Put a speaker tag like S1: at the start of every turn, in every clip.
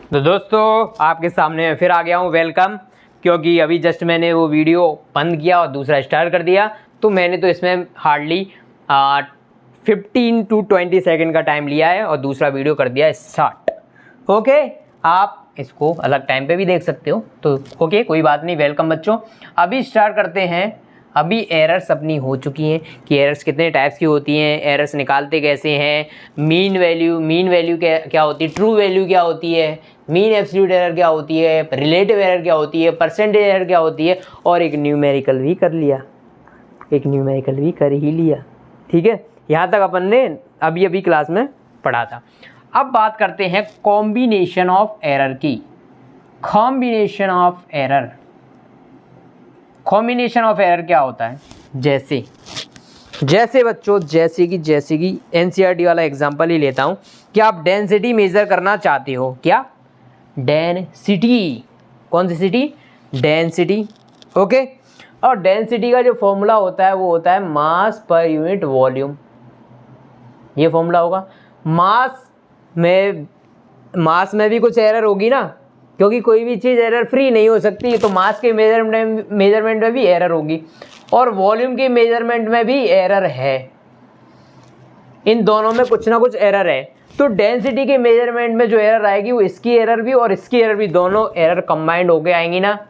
S1: तो दोस्तों आपके सामने फिर आ गया हूँ, वेलकम। क्योंकि अभी जस्ट मैंने वो वीडियो बंद किया और दूसरा स्टार्ट कर दिया, तो मैंने तो इसमें हार्डली 15 to 20 सेकंड का टाइम लिया है और दूसरा वीडियो कर दिया स्टार्ट। ओके, आप इसको अलग टाइम पे भी देख सकते हो, तो ओके कोई बात नहीं। वेलकम बच्चों, अभी स्टार्ट करते हैं। अभी एरर्स अपनी हो चुकी हैं कि एरर्स कितने टाइप्स की होती हैं, एरर्स निकालते कैसे हैं, मीन वैल्यू क्या होती है, ट्रू वैल्यू क्या होती है, मीन एब्सोल्यूट एरर क्या होती है, रिलेटिव एरर क्या होती है, परसेंटेज एरर क्या होती है, और एक न्यूमेरिकल भी कर ही लिया। ठीक है, यहाँ तक अपन ने अभी क्लास में पढ़ा था। अब बात करते हैं कॉम्बिनेशन ऑफ एरर की। कॉम्बिनेशन ऑफ एरर क्या होता है? जैसे बच्चों, जैसे कि एनसीईआरटी वाला एग्जांपल ही लेता हूँ कि आप डेंसिटी मेज़र करना चाहते हो। क्या? डेंसिटी। कौन सी सिटी? डेंसिटी। ओके, और डेंसिटी का जो फॉर्मूला होता है वो होता है मास पर यूनिट वॉल्यूम। ये फॉर्मूला होगा। मास में भी कुछ एरर होगी ना, क्योंकि कोई भी चीज़ एरर फ्री नहीं हो सकती, तो मास के मेजरमेंट में भी एरर होगी और वॉल्यूम के मेजरमेंट में भी एरर है। इन दोनों में कुछ ना कुछ एरर है। तो डेंसिटी के मेजरमेंट में जो एरर आएगी वो इसकी एरर भी और इसकी एरर भी, दोनों एरर कंबाइंड होके आएंगी ना।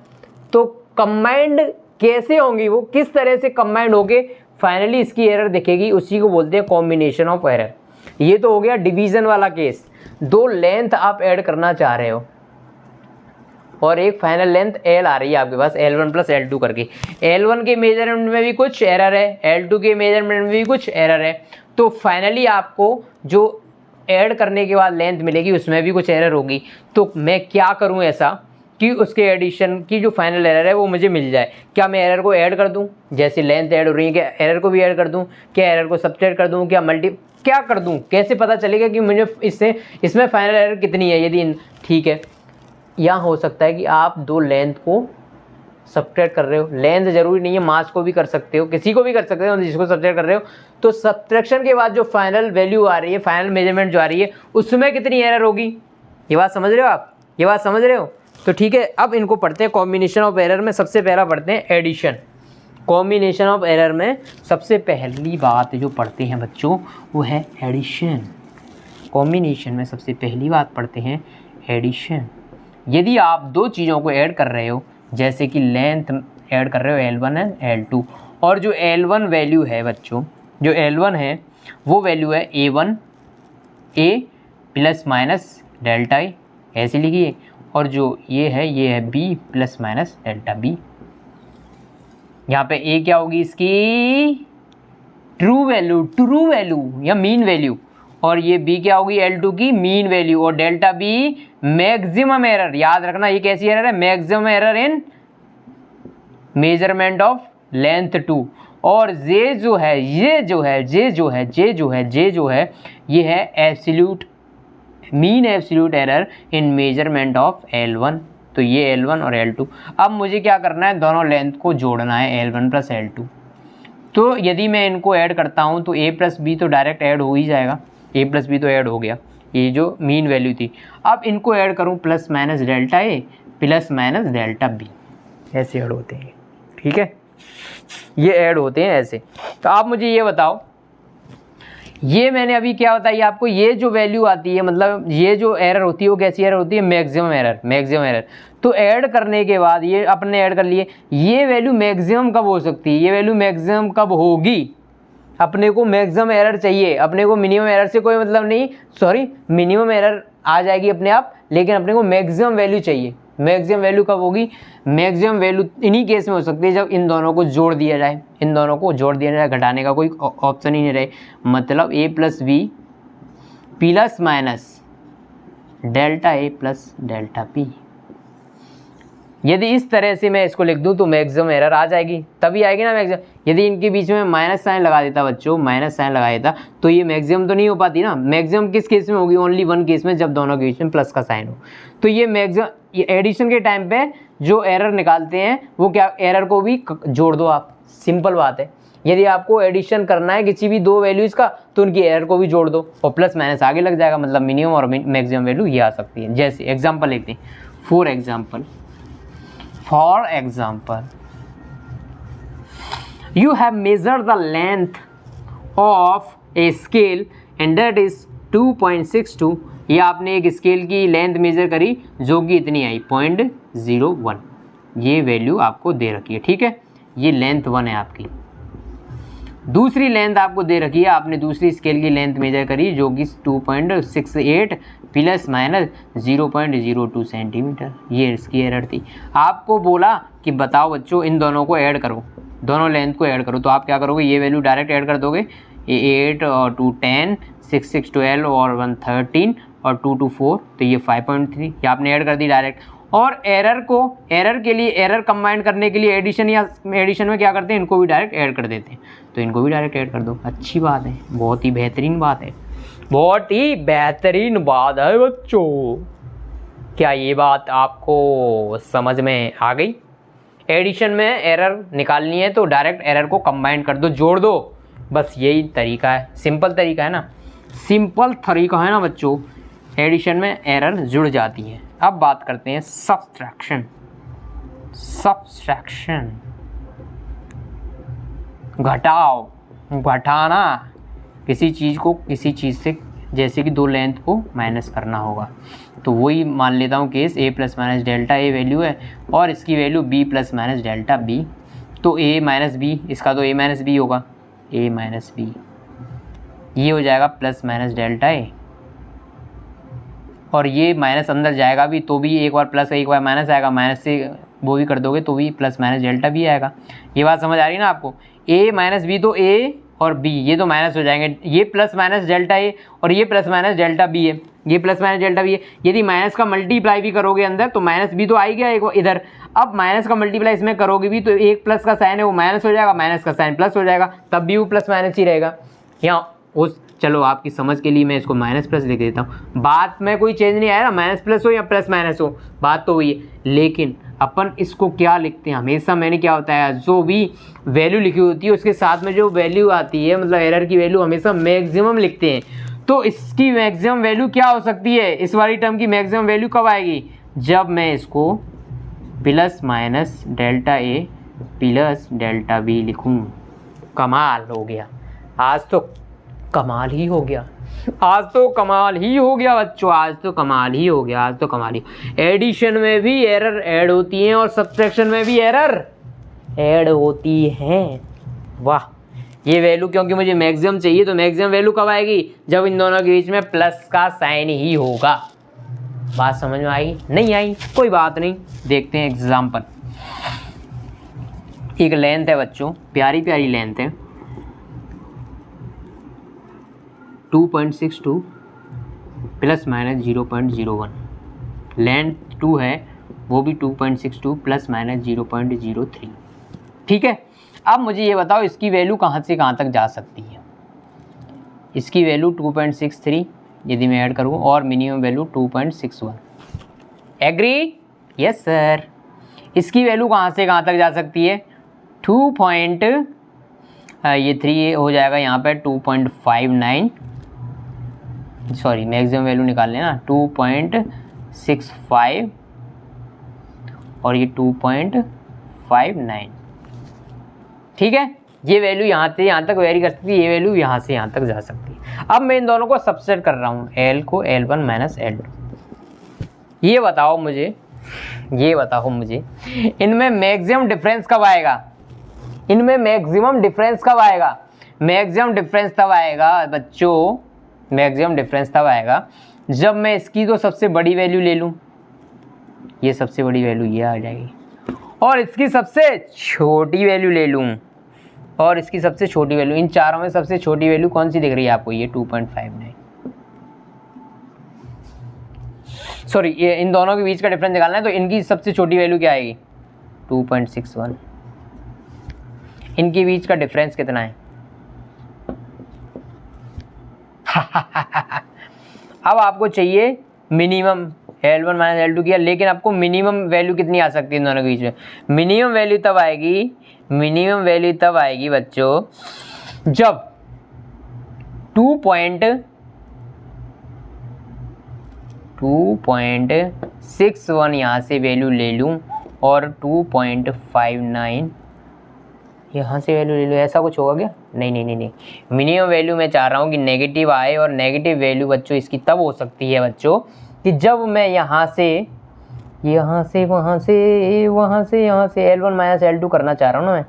S1: तो कंबाइंड कैसे होंगी, वो किस तरह से कंबाइंड होके फाइनली इसकी एरर दिखेगी, उसी को बोलते हैं कॉम्बिनेशन ऑफ एरर। ये तो हो गया डिवीजन वाला केस। दो लेंथ आप ऐड करना चाह रहे हो और एक फाइनल लेंथ L आ रही है आपके पास, L1 प्लस L2 करके। L1 के मेजरमेंट में भी कुछ एरर है, L2 के मेजरमेंट में भी कुछ एरर है। तो फाइनली आपको जो ऐड करने के बाद लेंथ मिलेगी उसमें भी कुछ एरर होगी। तो मैं क्या करूं ऐसा कि उसके एडिशन की जो फाइनल एरर है वो मुझे मिल जाए? क्या मैं एरर को ऐड कर दूं? जैसे लेंथ ऐड हो रही है, क्या एरर को भी ऐड कर दूं? क्या एरर को सब्ट्रैक्ट कर दूं? क्या कर दूं? कैसे पता चलेगा कि मुझे इसमें फाइनल एरर कितनी है? यदि ठीक है, यहाँ हो सकता है कि आप दो लेंथ को सब्ट्रैक्ट कर रहे हो। लेंथ जरूरी नहीं है, मास को भी कर सकते हो, किसी को भी कर सकते हो जिसको सब्ट्रैक्ट कर रहे हो। तो सब्ट्रैक्शन के बाद जो फाइनल वैल्यू आ रही है, फाइनल मेजरमेंट जो आ रही है, उसमें कितनी एरर होगी? ये बात समझ रहे हो आप? ये बात समझ रहे हो? तो ठीक है, अब इनको पढ़ते हैं। कॉम्बिनेशन ऑफ एरर में सबसे पहला पढ़ते हैं एडिशन। कॉम्बिनेशन ऑफ एरर में सबसे पहली बात जो पढ़ते हैं बच्चों वो है एडिशन। कॉम्बिनेशन में सबसे पहली बात पढ़ते हैं एडिशन। यदि आप दो चीज़ों को ऐड कर रहे हो, जैसे कि लेंथ ऐड कर रहे हो L1 एंड L2, और जो L1 वैल्यू है बच्चों, जो L1 है वो वैल्यू है A plus minus delta A, ऐसे लिखिए। और जो ये है B plus minus delta B. यहाँ पे A क्या होगी इसकी? ट्रू वैल्यू या मीन वैल्यू, और ये B क्या होगी? L2 की मीन वैल्यू, और डेल्टा B मैक्सिमम एरर। याद रखना ये कैसी एरर है? Maximum error in measurement of length 2। और J जो है ये है absolute mean absolute error in measurement of L1। तो ये L1 और L2। अब मुझे क्या करना है? दोनों लेंथ को जोड़ना है, L1 प्लस L2। तो यदि मैं इनको ऐड करता हूँ तो A प्लस बी तो डायरेक्ट ऐड हो ही जाएगा। A प्लस बी तो ऐड हो गया, ये जो मीन वैल्यू थी। अब इनको ऐड करूँ, plus minus delta A plus minus delta B, ऐसे ऐड होते हैं। ठीक है, ये ऐड होते हैं ऐसे। तो आप मुझे ये बताओ, ये मैंने अभी क्या बताई आपको? ये जो वैल्यू आती है, मतलब ये जो एरर होती है वो कैसी एरर होती है? Maximum error. तो ऐड करने के बाद ये अपने ऐड कर लिए, ये वैल्यू मैक्सिमम कब हो सकती है? ये वैल्यू मैक्सिमम कब होगी? अपने को मैक्सिमम एरर चाहिए, अपने को मिनिमम एरर से कोई मतलब नहीं। सॉरी, मिनिमम एरर आ जाएगी अपने आप, लेकिन अपने को मैक्सिमम वैल्यू चाहिए। मैक्सिमम वैल्यू कब होगी? मैक्सिमम वैल्यू इन्हीं केस में हो सकती है जब इन दोनों को जोड़ दिया जाए। घटाने का कोई ऑप्शन ही नहीं रहे। मतलब A plus B plus minus delta A plus delta B। यदि इस तरह से मैं इसको लिख दूं तो मैक्सिमम एरर आ जाएगी, तभी आएगी ना मैक्सिमम। यदि इनके बीच में माइनस साइन लगा देता बच्चों, तो ये मैक्सिमम तो नहीं हो पाती ना। मैक्सिमम किस केस में होगी? ओनली वन केस में, जब दोनों के बीच में प्लस का साइन हो। तो ये मैक्सिमम, ये एडिशन के टाइम पे जो एरर निकालते हैं वो क्या? एरर को भी जोड़ दो आप, सिंपल बात है। यदि आपको एडिशन करना है किसी भी दो वैल्यूज का तो उनकी एरर को भी जोड़ दो और प्लस माइनस आगे लग जाएगा, मतलब मिनिमम और मैक्सिमम वैल्यू ये आ सकती है। जैसे एग्जांपल लिखते हैं, for example you have measured the length of a scale and that is 2.62। ये आपने एक स्केल की लेंथ मेजर करी जो कि इतनी आई 0.01, ये वैल्यू आपको दे रखी है, ठीक है। ये लेंथ 1 है आपकी। दूसरी लेंथ आपको दे रखी है, आपने दूसरी स्केल की लेंथ मेजर करी जो कि 2.68 प्लस माइनस 0.02 सेंटीमीटर, ये इसकी एरर थी। आपको बोला कि बताओ बच्चों इन दोनों को ऐड करो, दोनों लेंथ को ऐड करो, तो आप क्या करोगे, ये वैल्यू डायरेक्ट ऐड कर दोगे, 8 और 2 10, 6 6 12 और 1 13 और 2 2 4, तो ये 5.3 ये आपने ऐड कर दी डायरेक्ट। और एरर के लिए, एरर कंबाइन करने के लिए एडिशन में क्या करते हैं, इनको भी डायरेक्ट ऐड कर देते हैं, तो इनको भी डायरेक्ट ऐड कर दो। अच्छी बात है, बहुत ही बेहतरीन बात है, बहुत ही बेहतरीन बात है बच्चों। क्या ये बात आपको समझ में आ गई? एडिशन में एरर निकालनी है तो डायरेक्ट एरर को कंबाइन कर दो, जोड़ दो, बस यही तरीका है, सिंपल तरीका है ना, सिंपल तरीका है ना बच्चों। एडिशन में एरर जुड़ जाती है। अब बात करते हैं सब्सट्रैक्शन। घटाओ, घटाना, किसी चीज़ को किसी चीज़ से, जैसे कि दो लेंथ को माइनस करना होगा, तो वही मान लेता हूँ case a plus minus delta a value है और इसकी value b plus minus delta b, तो a माइनस b, इसका तो a माइनस b होगा, a माइनस b, ये हो जाएगा प्लस माइनस डेल्टा a, और ये माइनस अंदर जाएगा भी तो भी एक बार प्लस एक बार माइनस आएगा, माइनस से वो भी कर दोगे तो भी प्लस माइनस डेल्टा b आएगा। ये बात समझ आ रही है ना आपको? a माइनस b, तो a और b ये तो माइनस हो जाएंगे, ये प्लस माइनस डेल्टा a और ये प्लस माइनस डेल्टा b है, ये प्लस माइनस डेल्टा b है। यदि माइनस का मल्टीप्लाई भी करोगे अंदर तो माइनस b तो आ ही गया एक इधर, अब माइनस का मल्टीप्लाई इसमें करोगे भी तो एक प्लस का साइन है वो माइनस हो जाएगा, माइनस का साइन प्लस हो जाएगा, तब भी वो प्लस माइनस ही रहेगा। यहाँ उस, चलो आपकी समझ के लिए मैं इसको माइनस प्लस लिख देता हूँ, बात में कोई चेंज नहीं आया ना, माइनस प्लस हो या प्लस माइनस हो बात तो वही है, लेकिन अपन इसको क्या लिखते हैं हमेशा, मैंने क्या होता है, जो भी वैल्यू लिखी होती है उसके साथ में जो वैल्यू आती है, मतलब एरर की वैल्यू हमेशा मैक्सिमम लिखते हैं। तो इसकी मैक्सिमम वैल्यू क्या हो सकती है, इस वाली टर्म की मैक्सिमम वैल्यू कब आएगी, जब मैं इसको प्लस माइनस डेल्टा ए प्लस डेल्टा बी लिखूँ। कमाल हो गया, आज तो कमाल ही हो गया, आज तो कमाल ही हो गया बच्चों, आज तो कमाल ही हो गया, आज तो कमाल ही। एडिशन में भी एरर ऐड होती हैं और सब्ट्रैक्शन में भी एरर ऐड होती हैं। वाह, ये वैल्यू क्योंकि मुझे मैक्सिमम चाहिए, तो मैक्सिमम वैल्यू कब आएगी, जब इन दोनों के बीच में प्लस का साइन ही होगा। बात समझ में आई? नहीं आई, कोई बात नहीं, देखते हैं एग्जाम्पल। एक लेंथ है बच्चों, प्यारी प्यारी लेंथ है, 2.62 प्लस माइनस 0.01, लेंथ 2 है वो भी 2.62 प्लस माइनस 0.03, ठीक है। अब मुझे ये बताओ इसकी वैल्यू कहाँ से कहाँ तक जा सकती है। इसकी वैल्यू 2.63 यदि मैं ऐड करूँ और minimum value 2.61, agree? Yes sir. इसकी वैल्यू कहाँ से कहाँ तक जा सकती है, 3 हो जाएगा यहाँ पे 2.59, सॉरी मैक्सिमम वैल्यू निकाल लेना, 2.65 और ये 2.59, ठीक है। ये वैल्यू यहाँ से यहाँ तक वेरी कर सकती है, ये वैल्यू यहाँ से यहाँ तक जा सकती है। अब मैं इन दोनों को सबसेट कर रहा हूँ, L को L1 माइनस L2। ये बताओ मुझे इनमें मैक्सिमम डिफरेंस कब आएगा, इनमें मैक्सिमम डिफरेंस कब आएगा? मैक्सिमम डिफरेंस तब आएगा बच्चों, मैक्सिमम डिफरेंस तब आएगा जब मैं इसकी तो सबसे बड़ी वैल्यू ले लूँ, ये सबसे बड़ी वैल्यू ये आ जाएगी, और इसकी सबसे छोटी वैल्यू ले लूँ और इसकी सबसे छोटी वैल्यू, इन चारों में सबसे छोटी वैल्यू कौन सी दिख रही है आपको, ये 2.59, सॉरी ये इन दोनों के बीच का डिफरेंस निकालना है तो इनकी सबसे छोटी वैल्यू क्या आएगी, 2.61। इनके बीच का डिफरेंस कितना है अब आपको चाहिए मिनिमम L1 माइनस L2 किया, लेकिन आपको मिनिमम वैल्यू कितनी आ सकती है इन दोनों के बीच में? मिनिमम वैल्यू तब आएगी बच्चों जब 2.61 यहाँ से वैल्यू ले लूँ और 2.59 यहाँ से वैल्यू ले लो, ऐसा कुछ होगा क्या? नहीं। मिनिमम वैल्यू मैं चाह रहा हूँ कि नेगेटिव आए, और नेगेटिव वैल्यू बच्चों इसकी तब हो सकती है बच्चों कि जब मैं यहाँ से L1 माइनस L2 करना चाह रहा हूँ ना मैं।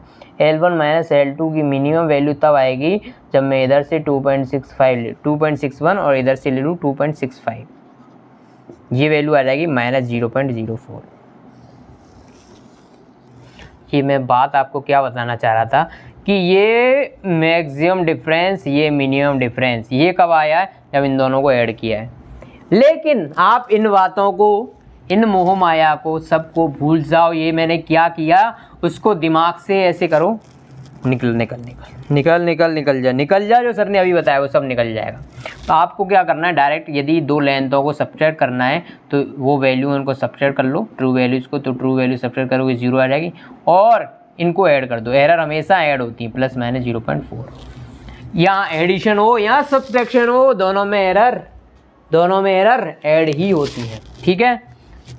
S1: L1 माइनस L2 की मिनिमम वैल्यू तब आएगी जब मैं इधर से 2.61 और इधर से ले लूँ 2.65, ये वैल्यू आ जाएगी -0.04। कि मैं बात आपको क्या बताना चाह रहा था कि ये मैक्सिमम डिफरेंस, ये मिनिमम डिफरेंस, ये कब आया है? जब इन दोनों को ऐड किया है। लेकिन आप इन बातों को, इन मोह माया को सबको भूल जाओ। ये मैंने क्या किया उसको दिमाग से ऐसे करो, निकल जा, जो सर ने अभी बताया वो सब निकल जाएगा। तो आपको क्या करना है, डायरेक्ट यदि दो लेंथों को सब्ट्रैक्ट करना है तो वो वैल्यू उनको सब्ट्रैक्ट कर लो, ट्रू वैल्यूज़ को, तो ट्रू वैल्यू सब्ट्रैक्ट करोगे 0 आ जाएगी, और इनको ऐड कर दो। एरर हमेशा ऐड होती है, ±0.4। यहाँ एडिशन हो या सब्ट्रैक्शन हो, दोनों में एरर ऐड ही होती है। ठीक है,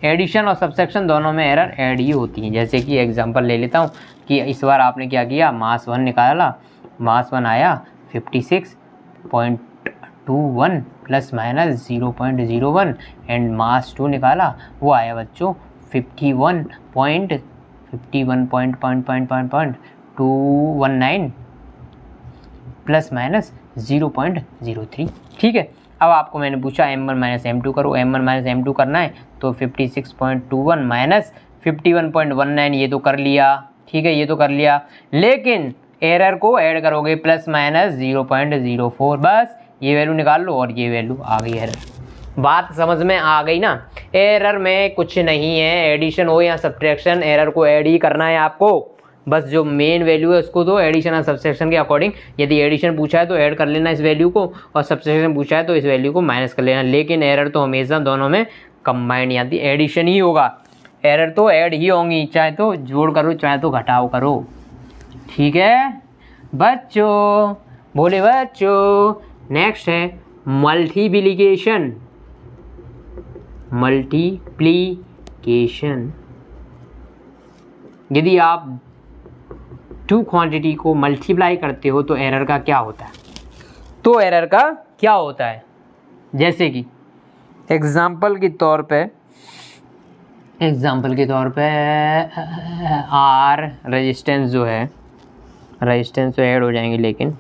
S1: एडिशन और सब्ट्रैक्शन दोनों में एरर ऐड ही होती है। जैसे कि एग्जांपल ले लेता हूँ कि इस बार आपने क्या किया, मास 1 निकाला, मास 1 आया 56.21 ±0.01, एंड मास 2 निकाला, वो आया बच्चों 51.219 ±0.03। ठीक है, अब आपको मैंने पूछा M1 माइनस M2 करो, M1 माइनस M2 करना है तो 56.21 माइनस 51.19, ये तो कर लिया। ठीक है, ये तो कर लिया, लेकिन एरर को ऐड करोगे ±0.04, बस ये वैल्यू निकाल लो और ये वैल्यू आ गई एरर। बात समझ में आ गई ना? एरर में कुछ नहीं है, एडिशन हो या सब्ट्रैक्शन, एरर को ऐड ही करना है आपको। बस जो मेन वैल्यू है उसको दो, एडिशन और सब्ट्रैक्शन के अकॉर्डिंग। यदि एडिशन पूछा है तो ऐड कर लेना इस वैल्यू को, और सब्ट्रैक्शन पूछा है तो इस वैल्यू को माइनस कर लेना। लेकिन एरर तो हमेशा दोनों में कंबाइंड नहीं आती, एडिशन ही होगा। एरर तो ऐड ही होंगी, चाहे तो जोड़ करो चाहे तो घटाओ करो। ठीक है बच्चों, बोले बच्चों। नेक्स्ट है मल्टीप्लिकेशन। यदि आप 2 क्वांटिटी को मल्टीप्लाई करते हो तो एरर का क्या होता है? जैसे कि एग्जाम्पल के तौर पे आर रेजिस्टेंस जो है, रेजिस्टेंस तो ऐड हो जाएंगे, लेकिन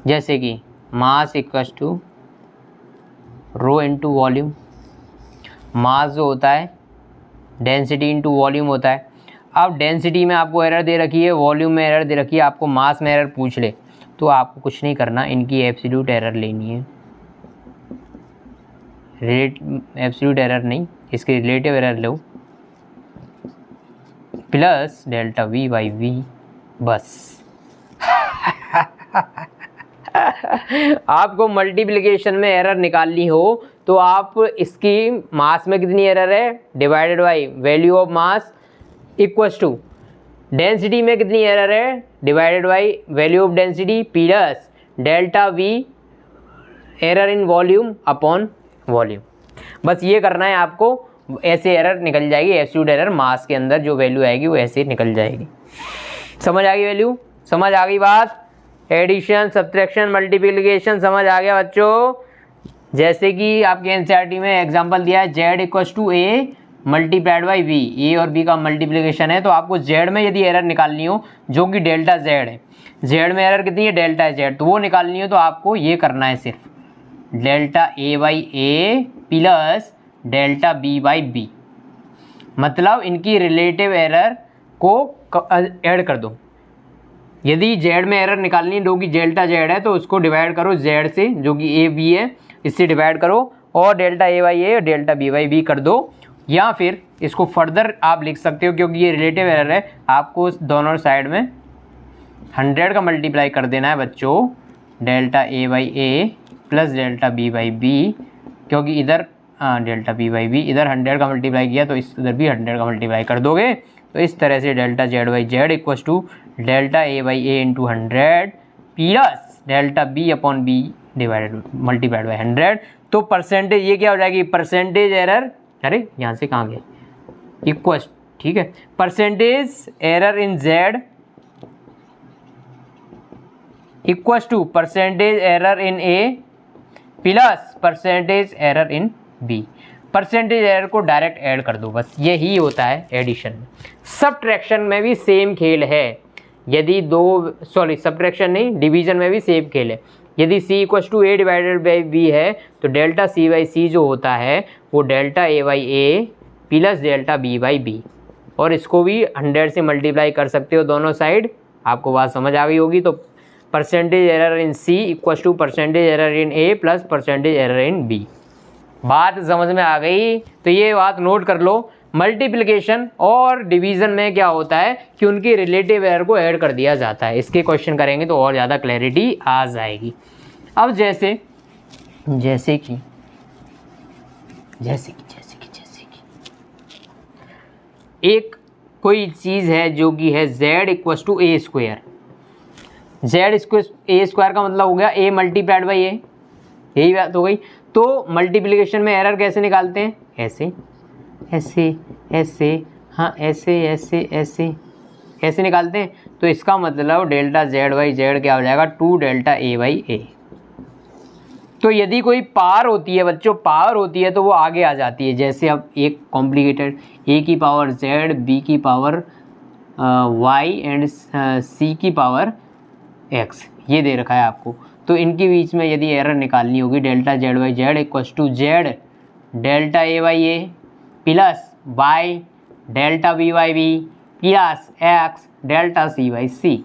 S1: जैसे कि mass equals to rho into volume. Mass जो होता है डेंसिटी इनटू वॉल्यूम होता है। अब डेंसिटी में आपको एरर दे रखी है, वॉल्यूम में एरर दे रखी है, आपको मास में एरर पूछ ले तो आपको कुछ नहीं करना, इनकी एब्सोल्यूट एरर लेनी है। एब्सोल्यूट एरर नहीं, इसकी relative error low, plus delta V by V, बस। आपको मल्टीप्लिकेशन में एरर निकालनी हो तो आप इसकी मास में कितनी एरर है divided by value of mass equals to density में कितनी एरर है divided by value of density plus delta V error in volume upon volume. बस ये करना है आपको, ऐसे एरर निकल जाएगी। एब्सोल्यूट एरर मास के अंदर जो वैल्यू आएगी वो ऐसे निकल जाएगी। समझ आ गई वैल्यू? समझ आ गई बात? एडिशन, सब्ट्रैक्शन, मल्टीप्लिकेशन समझ आ गया बच्चों? जैसे कि आपके एनसीईआरटी में एग्जांपल दिया है Z equals to A multiplied by V, A और B का मल्टीप्लिकेशन है, तो आपको Z में यदि एरर निकालनी हो जो कि डेल्टा Z है, Z में एरर कितनी है डेल्टा Z, तो वो निकालनी हो तो आपको ये करना है, सिर्फ delta A by A plus delta B by B, मतलब इनकी रिलेटिव एरर को ऐड कर दो। यदि Z में एरर निकालनी है जो कि डेल्टा Z है तो उसको डिवाइड करो Z से, जो कि A B है, इससे डिवाइड करो और डेल्टा A बाई A और डेल्टा B बाई B कर दो। या फिर इसको फर्दर आप लिख सकते हो, क्योंकि ये रिलेटिव एरर है, आपको दोनों साइड में 100 का मल्टीप्लाई कर देना है बच्चों, delta A by A plus delta B by B, क्योंकि इधर डेल्टा बी बाई बी, इधर 100 का मल्टीप्लाई किया तो इधर भी 100 का मल्टीप्लाई कर दोगे तो इस तरह से delta Z by Z equal to delta A by A into 100 plus delta B upon B divided multiplied by 100। तो परसेंटेज ये क्या हो जाएगी, परसेंटेज एरर, अरे यहाँ से कहाँ गए, इक्वल, ठीक है, percentage error in Z equal to percentage error in A plus percentage error in B. Percentage error को डायरेक्ट ऐड कर दो, बस यही होता है एडिशन में। सब्ट्रैक्शन में भी सेम खेल है, यदि सब्ट्रैक्शन नहीं, डिवीजन में भी सेम खेल है। यदि c equal to A divided by B है तो डेल्टा c बाई सी जो होता है वो delta a by A plus delta b by B, और इसको भी 100 से मल्टीप्लाई कर सकते हो दोनों साइड। आपको बात समझ आ गई होगी। तो percentage error in c equal to percentage error in a plus percentage error in b। बात समझ में आ गई? तो ये बात नोट कर लो, मल्टीप्लिकेशन और डिवीज़न में क्या होता है कि उनकी रिलेटिव एरर को ऐड कर दिया जाता है। इसके क्वेश्चन करेंगे तो और ज़्यादा क्लैरिटी आ जाएगी। अब जैसे कि एक कोई चीज़ है जो कि है z equal to A square. Z square A square का मतलब हो गया a मल्टीप्लाइड बाई ए, यही बात हो गई। तो मल्टीप्लिकेशन में एरर कैसे निकालते हैं, ऐसे ऐसे ऐसे, हाँ ऐसे ऐसे ऐसे ऐसे निकालते हैं। तो इसका मतलब डेल्टा जेड बाई जेड क्या हो जाएगा, 2 डेल्टा ए बाई ए। तो यदि कोई पावर होती है बच्चों, पावर होती है तो वो आगे आ जाती है। जैसे अब एक कॉम्प्लिकेटेड a की पावर z, b की पावर y एंड c की पावर x, ये दे रखा है आपको। तो इनके बीच में यदि एरर निकालनी होगी, delta Z by Z equal to z delta A by A plus y delta b by b plus x delta c by c.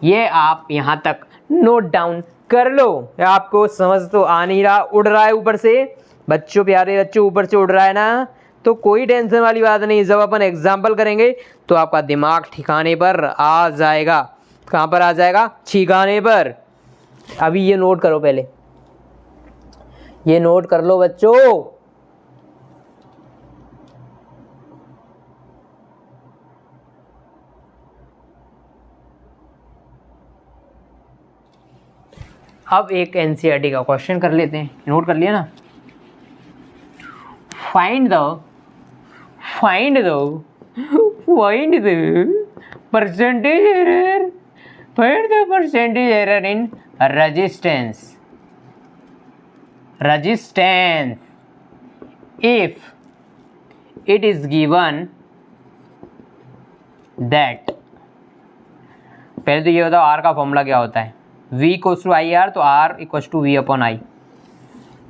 S1: ये आप यहाँ तक नोट डाउन कर लो। आपको समझ तो आ नहीं रहा, उड़ रहा है ऊपर से बच्चों, प्यारे बच्चों, ऊपर से उड़ रहा है ना, तो कोई टेंशन वाली बात नहीं। जब अपन एग्जाम्पल करेंगे तो आपका दिमाग ठिकाने पर आ जाएगा। कहाँ पर आ जाएगा, ठिकाने पर। अभी ये नोट करो, पहले ये नोट कर लो बच्चों। अब एक एनसीईआरटी का क्वेश्चन कर लेते हैं, नोट कर लिया ना। Find the percentage error, find the percentage error in resistance if it is given that, पहले तो ये बताओ R का फॉर्मूला क्या होता है, V equals to I R, तो R equals to V upon I,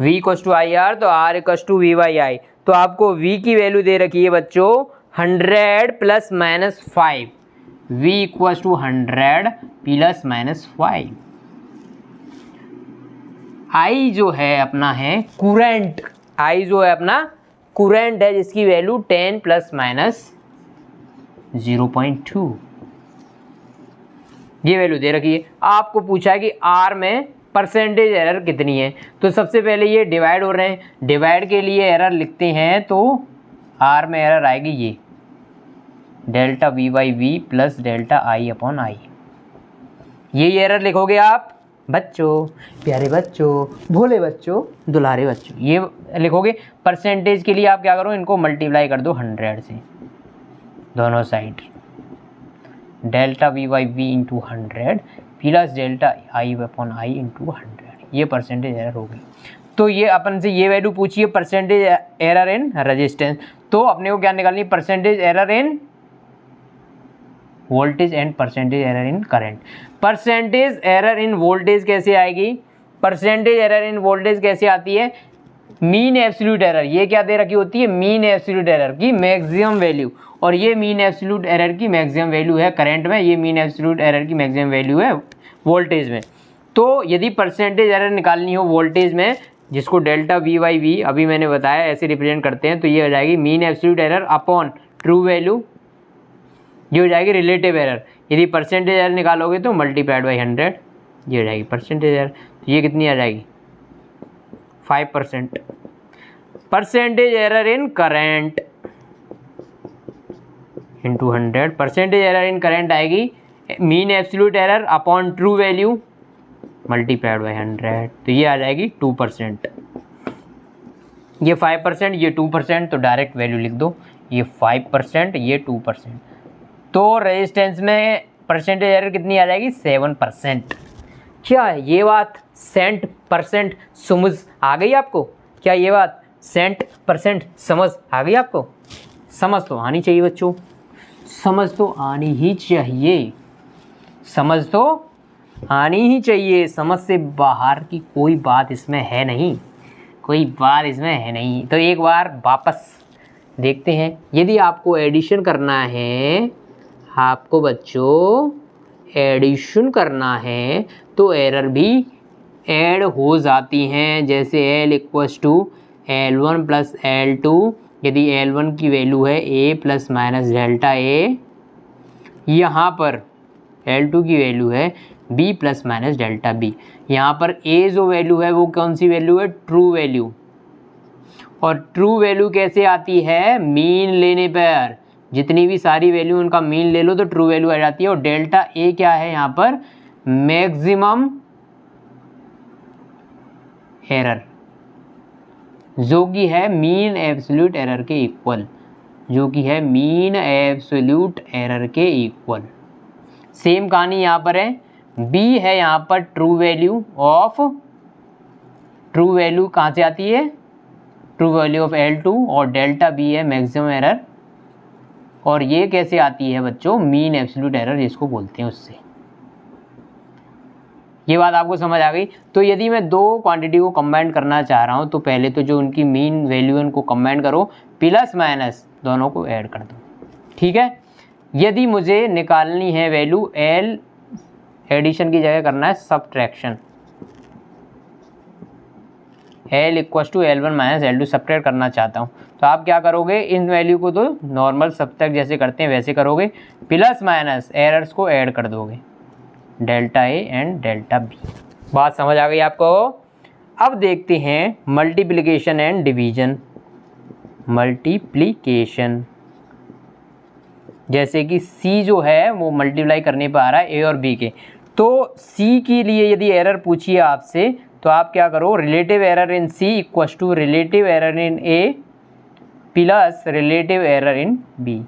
S1: V equals to I R तो R equals to V by I. तो आपको V की वैल्यू दे रखी है बच्चों 100 plus minus 5, V equals to 100 plus minus 5। I जो है अपना है कुरेंट, I जो है अपना कुरेंट है, जिसकी वैल्यू 10 प्लस माइनस 0.2, ये वैल्यू दे रखी है। आपको पूछा है कि R में परसेंटेज एरर कितनी है। तो सबसे पहले ये डिवाइड हो रहे हैं, डिवाइड के लिए एरर लिखते हैं तो R में एरर आएगी ये delta V by V plus delta I upon I. ये एरर लिखोगे आप बच्चों, प्यारे बच्चों, भोले बच्चों, दुलारे बच्चों, ये लिखोगे। परसेंटेज के लिए आप क्या करो, इनको मल्टीप्लाई कर दो 100 से दोनों side, delta V by V into 100 plus delta I upon I into 100, ये परसेंटेज एरर होगी। तो ये अपन से ये वैल्यू पूछिए परसेंटेज एरर इन रेजिस्टेंस, तो अपने को क्या निकालनी है, percentage error in voltage and percentage error in current. Percentage error in voltage कैसे आएगी, परसेंटेज एरर इन वोल्टेज कैसे आती है, मीन एब्सोल्यूट एरर, ये क्या दे रखी होती है, मीन एब्सोल्यूट एरर की मैक्सिमम वैल्यू, और ये मीन एब्सोल्यूट एरर की मैक्सिमम वैल्यू है करंट में, ये मीन एब्सोल्यूट एरर की मैक्सिमम वैल्यू है वोल्टेज में। तो यदि परसेंटेज एरर निकालनी हो वोल्टेज में, जिसको डेल्टा V बाई V अभी मैंने बताया ऐसे रिप्रेजेंट करते हैं, तो ये हो जाएगी mean absolute error upon true value, ये हो जाएगी रिलेटिव एरर। यदि परसेंटेज एरर निकालोगे तो मल्टीप्लाइड बाई 100, ये हो जाएगी परसेंटेज एरर। तो ये कितनी आ जाएगी, 5%। Percentage error in current into 100, percentage error in current आएगी mean absolute error upon true value multiplied by 100, तो ये आ जाएगी 2%। ये 5%, ये 2%, तो डायरेक्ट वैल्यू लिख दो, ये 5%, ये 2%, तो रेजिस्टेंस में परसेंटेज एरर कितनी आ जाएगी 7%। क्या ये बात सेंट परसेंट समझ आ गई आपको? क्या ये बात सेंट परसेंट समझ आ गई आपको? समझ तो आनी चाहिए बच्चों, समझ तो आनी ही चाहिए, समझ तो आनी ही चाहिए, समझ से बाहर की कोई बात इसमें है नहीं, कोई बात इसमें है नहीं। तो एक बार वापस देखते हैं, यदि आपको एडिशन करना है, आपको बच्चों एडिशन करना है तो एरर भी ऐड हो जाती हैं, जैसे L equals to L1 plus L2, यदि L1 की वैल्यू है A plus minus delta A, यहाँ पर L2 की वैल्यू है B plus minus delta B, यहाँ पर A जो वैल्यू है वो कौन सी वैल्यू है? True value. और ट्रू वैल्यू कैसे आती है? मीन लेने पर, जितनी भी सारी वैल्यू उनका मीन ले लो तो ट्रू वैल्यू आ जाती है। और डेल्टा ए क्या है यहाँ पर? मैक्सिमम एरर, जो कि है मीन एब्सोल्यूट एरर के इक्वल, जो कि है मीन एब्सोल्यूट एरर के इक्वल। सेम कहानी यहाँ पर है, बी है यहाँ पर true value of, true value कहाँ से आती है? ट्रू वैल्यू ऑफ L2, और डेल्टा बी है मैक्सिमम एरर, और ये कैसे आती है बच्चों? मीन एब्सोल्यूट एरर जिसको बोलते हैं उससे। ये बात आपको समझ आ गई? तो यदि मैं दो क्वांटिटी को कंबाइन करना चाह रहा हूँ तो पहले तो जो उनकी मीन वैल्यू है उनको कंबाइन करो, प्लस माइनस दोनों को ऐड कर दो, ठीक है। यदि मुझे निकालनी है वैल्यू L, एडिशन की जगह करना है subtraction, L equals to L1 minus L2 subtract करना चाहता हूँ, तो आप क्या करोगे? इन वैल्यू को तो नॉर्मल सब्ट्रैक्ट जैसे करते हैं वैसे करोगे, प्लस माइनस एरर्स को ऐड कर दोगे, delta A and delta B. बात समझ आ गई आपको? अब देखते हैं मल्टीप्लिकेशन एंड डिवीजन। मल्टीप्लिकेशन, जैसे कि C जो है वो मल्टीप्लाई करने पर आ रहा है A और B के, तो C के लिए यदि एरर पूछिए आपसे तो आप क्या करो? Relative error in C equals to relative error in A plus relative error in B,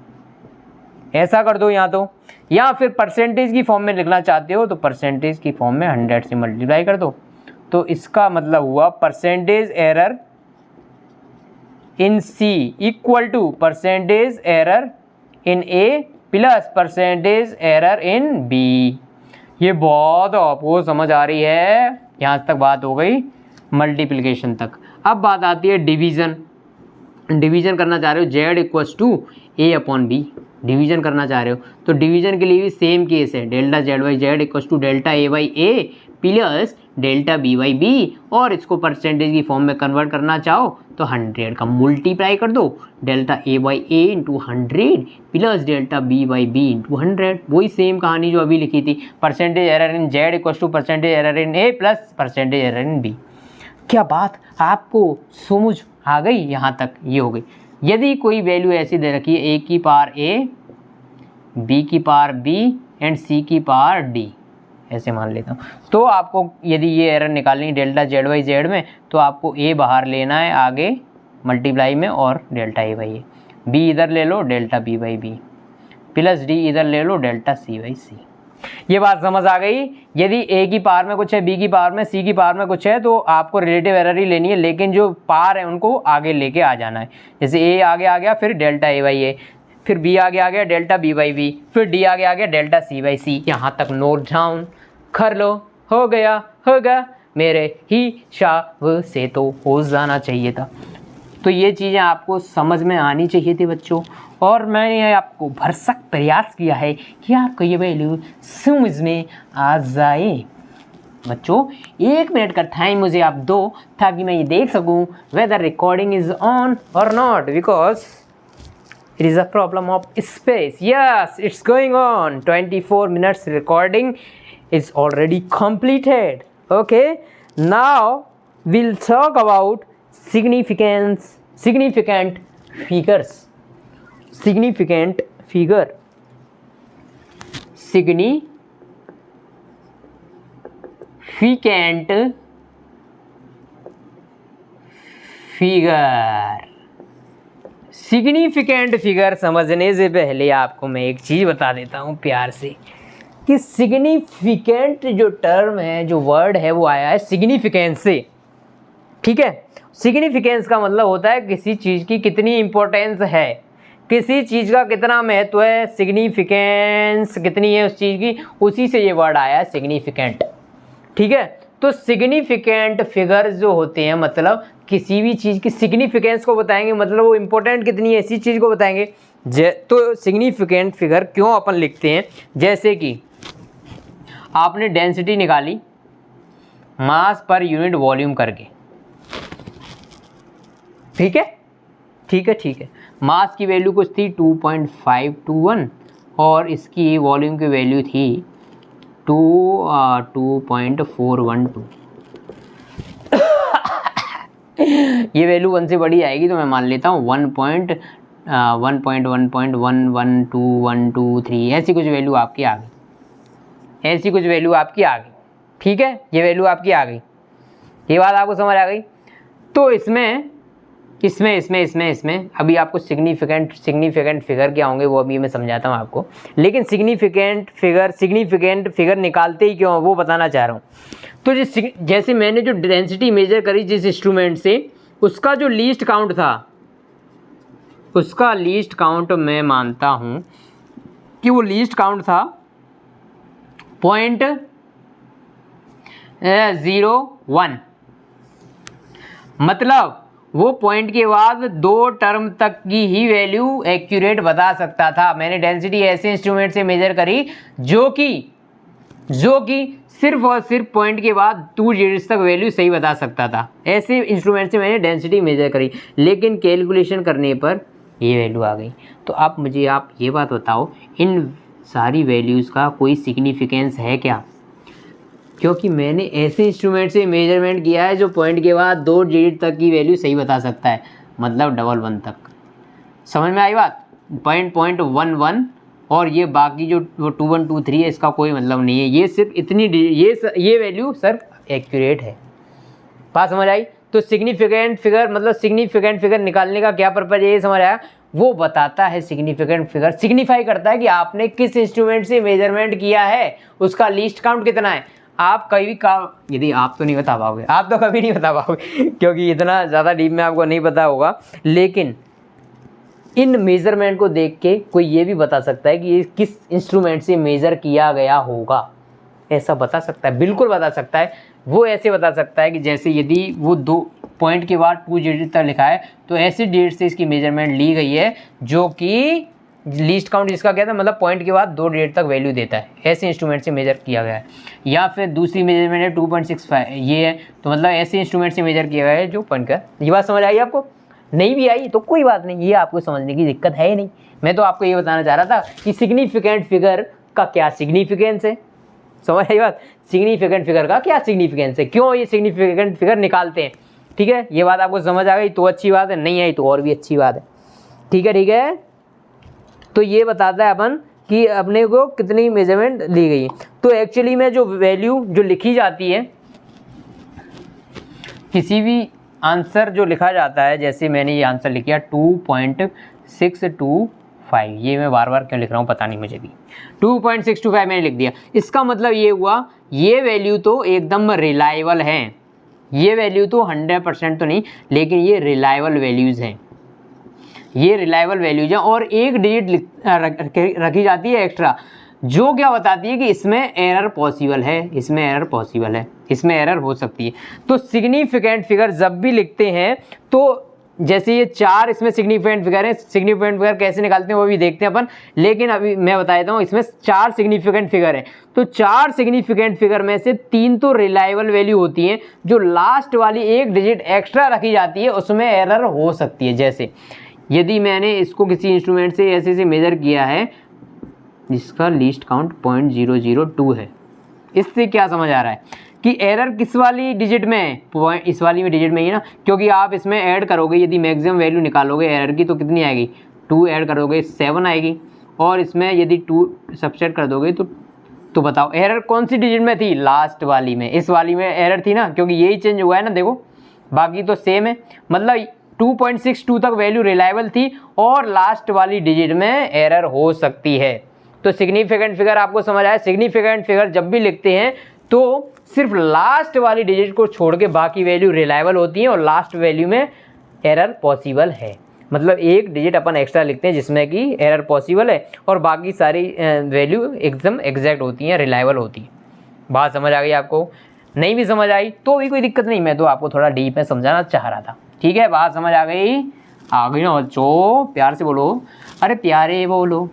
S1: ऐसा कर दो यहाँ तो। या फिर परसेंटेज की फॉर्म में लिखना चाहते हो तो परसेंटेज की फॉर्म में 100 से मल्टीप्लाई कर दो, तो इसका मतलब हुआ percentage error in C equal to percentage error in A plus percentage error in B। ये बहुत आपको समझ आ रही है? यहाँ तक बात हो गई मल्टीप्लिकेशन तक। अब बात आती है डिवीज़न। डिवीज़न करना चाह रहे हो Z equals to A upon B, division करना चाह रहे हो तो डिवीज़न के लिए भी सेम केस है, delta Z by Z equals to delta A by A plus delta B by B, और इसको परसेंटेज की फॉर्म में कन्वर्ट करना चाहो तो 100 का मल्टीप्लाई कर दो, delta A by A into 100 plus delta B by B into 100। वही सेम कहानी जो अभी लिखी थी, percentage error in Z equals to percentage error in A plus percentage error in B। क्या बात आपको समझ आ गई? यहाँ तक ये हो गई। यदि कोई वैल्यू ऐसी दे रखी है A की पावर A, B की पावर B एंड C की पावर D, ऐसे मान लेता हूँ, तो आपको यदि ये एरर निकालनी है डेल्टा Z बाई Z में तो आपको A बाहर लेना है आगे मल्टीप्लाई में और delta A by A, B इधर ले लो delta B by B plus D इधर ले लो डेल्टा C बाई C। ये बात समझ आ गई? यदि A की पावर में कुछ है, B की पावर में, C की पावर में कुछ है तो आपको रिलेटिव एरर ही लेनी है, लेकिन जो पावर है उनको आगे लेके आ जाना है। जैसे A आगे आ गया फिर डेल्टा A बाई A, फिर B आगे आ गया डेल्टा B बाई B, फिर D आगे आ गया डेल्टा C बाई C। यहाँ तक नोट डाउन कर लो, हो गया होगा, मेरे हिसाब से तो हो जाना चाहिए था। तो ये चीज़ें आपको समझ में आनी चाहिए थी बच्चों, और मैंने आपको भरसक प्रयास किया है कि आपको ये वैल्यू समझ में आ जाए। बच्चों 1 मिनट का टाइम मुझे आप दो ताकि मैं ये देख सकूं वेदर रिकॉर्डिंग इज ऑन और not, because it is a problem of space. Yes, it's going on. 24 minutes recording is already completed. Okay, now we'll talk about significance significant figures, significant figure, significant figure. Significant figure समझने से पहले आपको मैं एक चीज़ बता देता हूँ प्यार से, कि सिग्निफिकेंट जो टर्म है, जो वर्ड है, वो आया है सिग्निफिकेंस से। ठीक है, सिग्निफिकेंस का मतलब होता है किसी चीज़ की कितनी इम्पोर्टेंस है, किसी चीज़ का कितना महत्व है, सिग्निफिकेंस कितनी है उस चीज़ की, उसी से ये वर्ड आया है सिग्निफिकेंट। ठीक है, तो सिग्निफिकेंट फिगर जो होते हैं मतलब किसी भी चीज़ की सिग्निफिकेंस को बताएंगे, मतलब वो इम्पोर्टेंट कितनी है इसी चीज़ को बताएंगे। तो सिग्निफिकेंट फिगर क्यों अपन लिखते हैं, जैसे कि आपने डेंसिटी निकाली मास पर यूनिट वॉल्यूम करके। ठीक है, ठीक है, ठीक है, मास की वैल्यू कुछ थी 2.521 और इसकी वॉल्यूम की वैल्यू थी 2.412। ये वैल्यू 1 से बड़ी आएगी तो मैं मान लेता हूँ 1.1.1.11212 ऐसी कुछ वैल्यू आपकी आ गई, ऐसी कुछ वैल्यू आपकी आ गई। ठीक है, ये वैल्यू आपकी आ गई, ये बात आपको समझ आ गई। तो इसमें अभी आपको सिग्निफिकेंट फिगर क्या होंगे वो अभी मैं समझाता हूँ आपको, लेकिन सिग्निफिकेंट फिगर निकालते ही क्यों वो बताना चाह रहा हूँ। तो जैसे मैंने जो डेंसिटी मेजर करी जिस इंस्ट्रूमेंट से, उसका जो लीस्ट काउंट था, उसका लीस्ट काउंट मैं मानता हूँ कि वो लीस्ट काउंट था 0.01, मतलब वो पॉइंट के बाद 2 टर्म तक की ही वैल्यू एक्यूरेट बता सकता था। मैंने डेंसिटी ऐसे इंस्ट्रूमेंट से मेजर करी जो कि सिर्फ और सिर्फ पॉइंट के बाद 2 डिजिट्स तक वैल्यू सही बता सकता था। ऐसे इंस्ट्रूमेंट से मैंने डेंसिटी मेजर करी, लेकिन कैलकुलेशन करने पर ये वैल्यू आ गई। तो अब मुझे आप ये बात बताओ, इन सारी वैल्यूज़ का कोई सिग्निफिकेंस है क्या? क्योंकि मैंने ऐसे इंस्ट्रूमेंट से मेजरमेंट किया है जो पॉइंट के बाद 2 डिजिट तक की वैल्यू सही बता सकता है, मतलब 111 तक। समझ में आई बात? 0.11 और ये बाकी जो 2123 है इसका कोई मतलब नहीं है, ये सिर्फ इतनी ये वैल्यू सर एक्यूरेट है। बात समझ आई? तो सिग्निफिकेंट फिगर मतलब सिग्निफिकेंट फिगर निकालने का क्या पर्पज है, ये समझ आया? वो बताता है, सिग्निफिकेंट फिगर सिग्निफाई करता है कि आपने किस इंस्ट्रूमेंट से मेजरमेंट किया है, उसका लीस्ट काउंट कितना है। आप कभी यदि आप तो नहीं बता पाओगे, आप तो कभी नहीं बता पाओगे क्योंकि इतना ज़्यादा डीप में आपको नहीं पता होगा, लेकिन इन मेज़रमेंट को देख के कोई ये भी बता सकता है कि ये किस इंस्ट्रूमेंट से मेज़र किया गया होगा, ऐसा बता सकता है, बिल्कुल बता सकता है। वो ऐसे बता सकता है कि जैसे यदि वो 2 पॉइंट के बाद 2 डिजिट तक लिखा है तो ऐसे डेट से इसकी मेजरमेंट ली गई है जो कि लीस्ट काउंट जिसका क्या था, मतलब पॉइंट के बाद 2 डिजिट तक वैल्यू देता है, ऐसे इंस्ट्रूमेंट से मेजर किया गया है। या फिर दूसरी मेजरमेंट है 2.65 ये है, तो मतलब ऐसे इंस्ट्रूमेंट से मेजर किया गया है जो पॉइंट का। ये बात समझ आई आपको? नहीं भी आई तो कोई बात नहीं, ये आपको समझने की दिक्कत है ही नहीं। मैं तो आपको ये बताना चाह रहा था कि सिग्निफिकेंट फिगर का क्या सिग्निफिकेंस है। समझ आई बात? सिग्निफिकेंट फिगर का क्या सिग्निफिकेंस है, क्यों ये सिग्निफिकेंट फिगर निकालते हैं। ठीक है, ये बात आपको समझ आ गई तो अच्छी बात है, नहीं आई तो और भी अच्छी बात है। ठीक है, ठीक है। तो ये बताता है अपन कि अपने को कितनी मेजरमेंट ली गई है। तो एक्चुअली में जो वैल्यू जो लिखी जाती है, किसी भी आंसर जो लिखा जाता है, जैसे मैंने ये आंसर लिख किया 2.625, ये मैं बार बार क्यों लिख रहा हूँ पता नहीं मुझे भी, 2.625 मैंने लिख दिया। इसका मतलब ये हुआ ये वैल्यू तो एकदम रिलायबल है, ये वैल्यू तो 100% तो नहीं, लेकिन ये रिलायबल वैल्यूज़ हैं, ये रिलायबल वैल्यूज हैं। और एक डिजिट रखी जाती है एक्स्ट्रा, जो क्या बताती है कि इसमें एरर पॉसिबल है, इसमें एरर पॉसिबल है, इसमें एरर हो सकती है। तो सिग्निफिकेंट फिगर जब भी लिखते हैं तो जैसे ये 4 इसमें सिग्निफिकेंट फिगर हैं, सिग्निफिकेंट फिगर कैसे निकालते हैं वो भी देखते हैं अपन, लेकिन अभी मैं बता देता हूँ इसमें 4 सिग्निफिकेंट फिगर हैं। तो 4 सिग्निफिकेंट फिगर में से 3 तो रिलायबल वैल्यू होती हैं, जो लास्ट वाली एक डिजिट एक्स्ट्रा रखी जाती है उसमें एरर हो सकती है। जैसे यदि मैंने इसको किसी इंस्ट्रूमेंट से ऐसे मेज़र किया है जिसका लीस्ट काउंट 0.002 है, इससे क्या समझ आ रहा है कि एरर किस वाली डिजिट में है, पॉइंट इस वाली में डिजिट में ही ना, क्योंकि आप इसमें ऐड करोगे, यदि मैक्सिमम वैल्यू निकालोगे एरर की तो कितनी आएगी, 2 ऐड करोगे 7 आएगी, और इसमें यदि 2 सब्सट्रैक्ट कर दोगे तो बताओ एरर कौन सी डिजिट में थी, लास्ट वाली में, इस वाली में एरर थी ना, क्योंकि यही चेंज हुआ है ना, देखो बाकी तो सेम है, मतलब 2.62 तक वैल्यू रिलायबल थी और लास्ट वाली डिजिट में एरर हो सकती है। तो सिग्निफिकेंट फिगर आपको समझ आया, सिग्निफिकेंट फिगर जब भी लिखते हैं तो सिर्फ लास्ट वाली डिजिट को छोड़ के बाकी वैल्यू रिलायबल होती है और लास्ट वैल्यू में एरर पॉसिबल है, मतलब एक डिजिट अपन एक्स्ट्रा लिखते हैं जिसमें कि एरर पॉसिबल है और बाकी सारी वैल्यू एकदम एग्जैक्ट होती हैं, रिलायबल होती है। बात समझ आ गई आपको? नहीं भी समझ आई तो भी कोई दिक्कत नहीं, मैं तो आपको थोड़ा डीप में समझाना चाह रहा था। ठीक है, बात समझ आ गई? आ गई ना बच्चों? प्यार से बोलो, अरे प्यारे बोलो,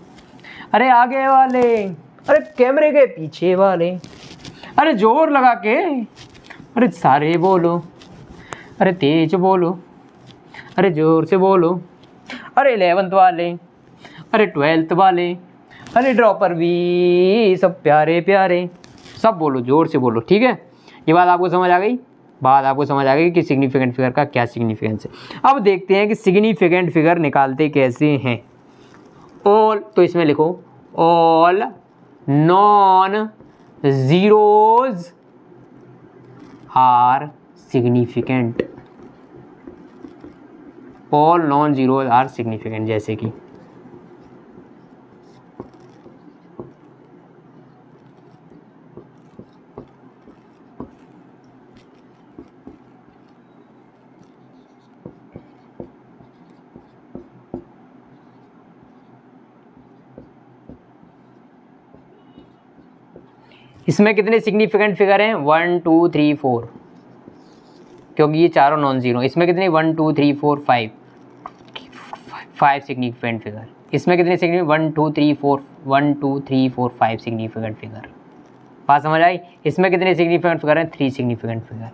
S1: अरे आगे वाले, अरे कैमरे के पीछे वाले, अरे जोर लगा के, अरे सारे बोलो, अरे तेज बोलो, अरे जोर से बोलो, अरे 11th वाले, अरे 12th वाले, अरे ड्रॉपर भी, सब प्यारे प्यारे, सब बोलो, जोर से बोलो। ठीक है, ये बात आपको समझ आ गई? बात आपको समझ आ गई कि सिग्निफिकेंट फिगर का क्या सिग्निफिकेंस है। अब देखते हैं कि सिग्निफिकेंट फिगर निकालते कैसे हैं। ऑल, तो इसमें लिखो all non zeros are significant, all non zeros are significant. जैसे कि इसमें कितने सिग्निफिकेंट फिगर हैं, 1 2 3 4, क्योंकि ये चारों नॉन जीरो। इसमें कितने, 1 2 3 4 5 सिग्निफिकेंट फिगर। इसमें कितने सिग्निफिकेंट, 1 2 3 4 1 2 3 4 5 सिग्निफिकेंट फिगर। बात समझ आई? इसमें कितने सिग्निफिकेंट फिगर हैं, 3 सिग्निफिकेंट फिगर।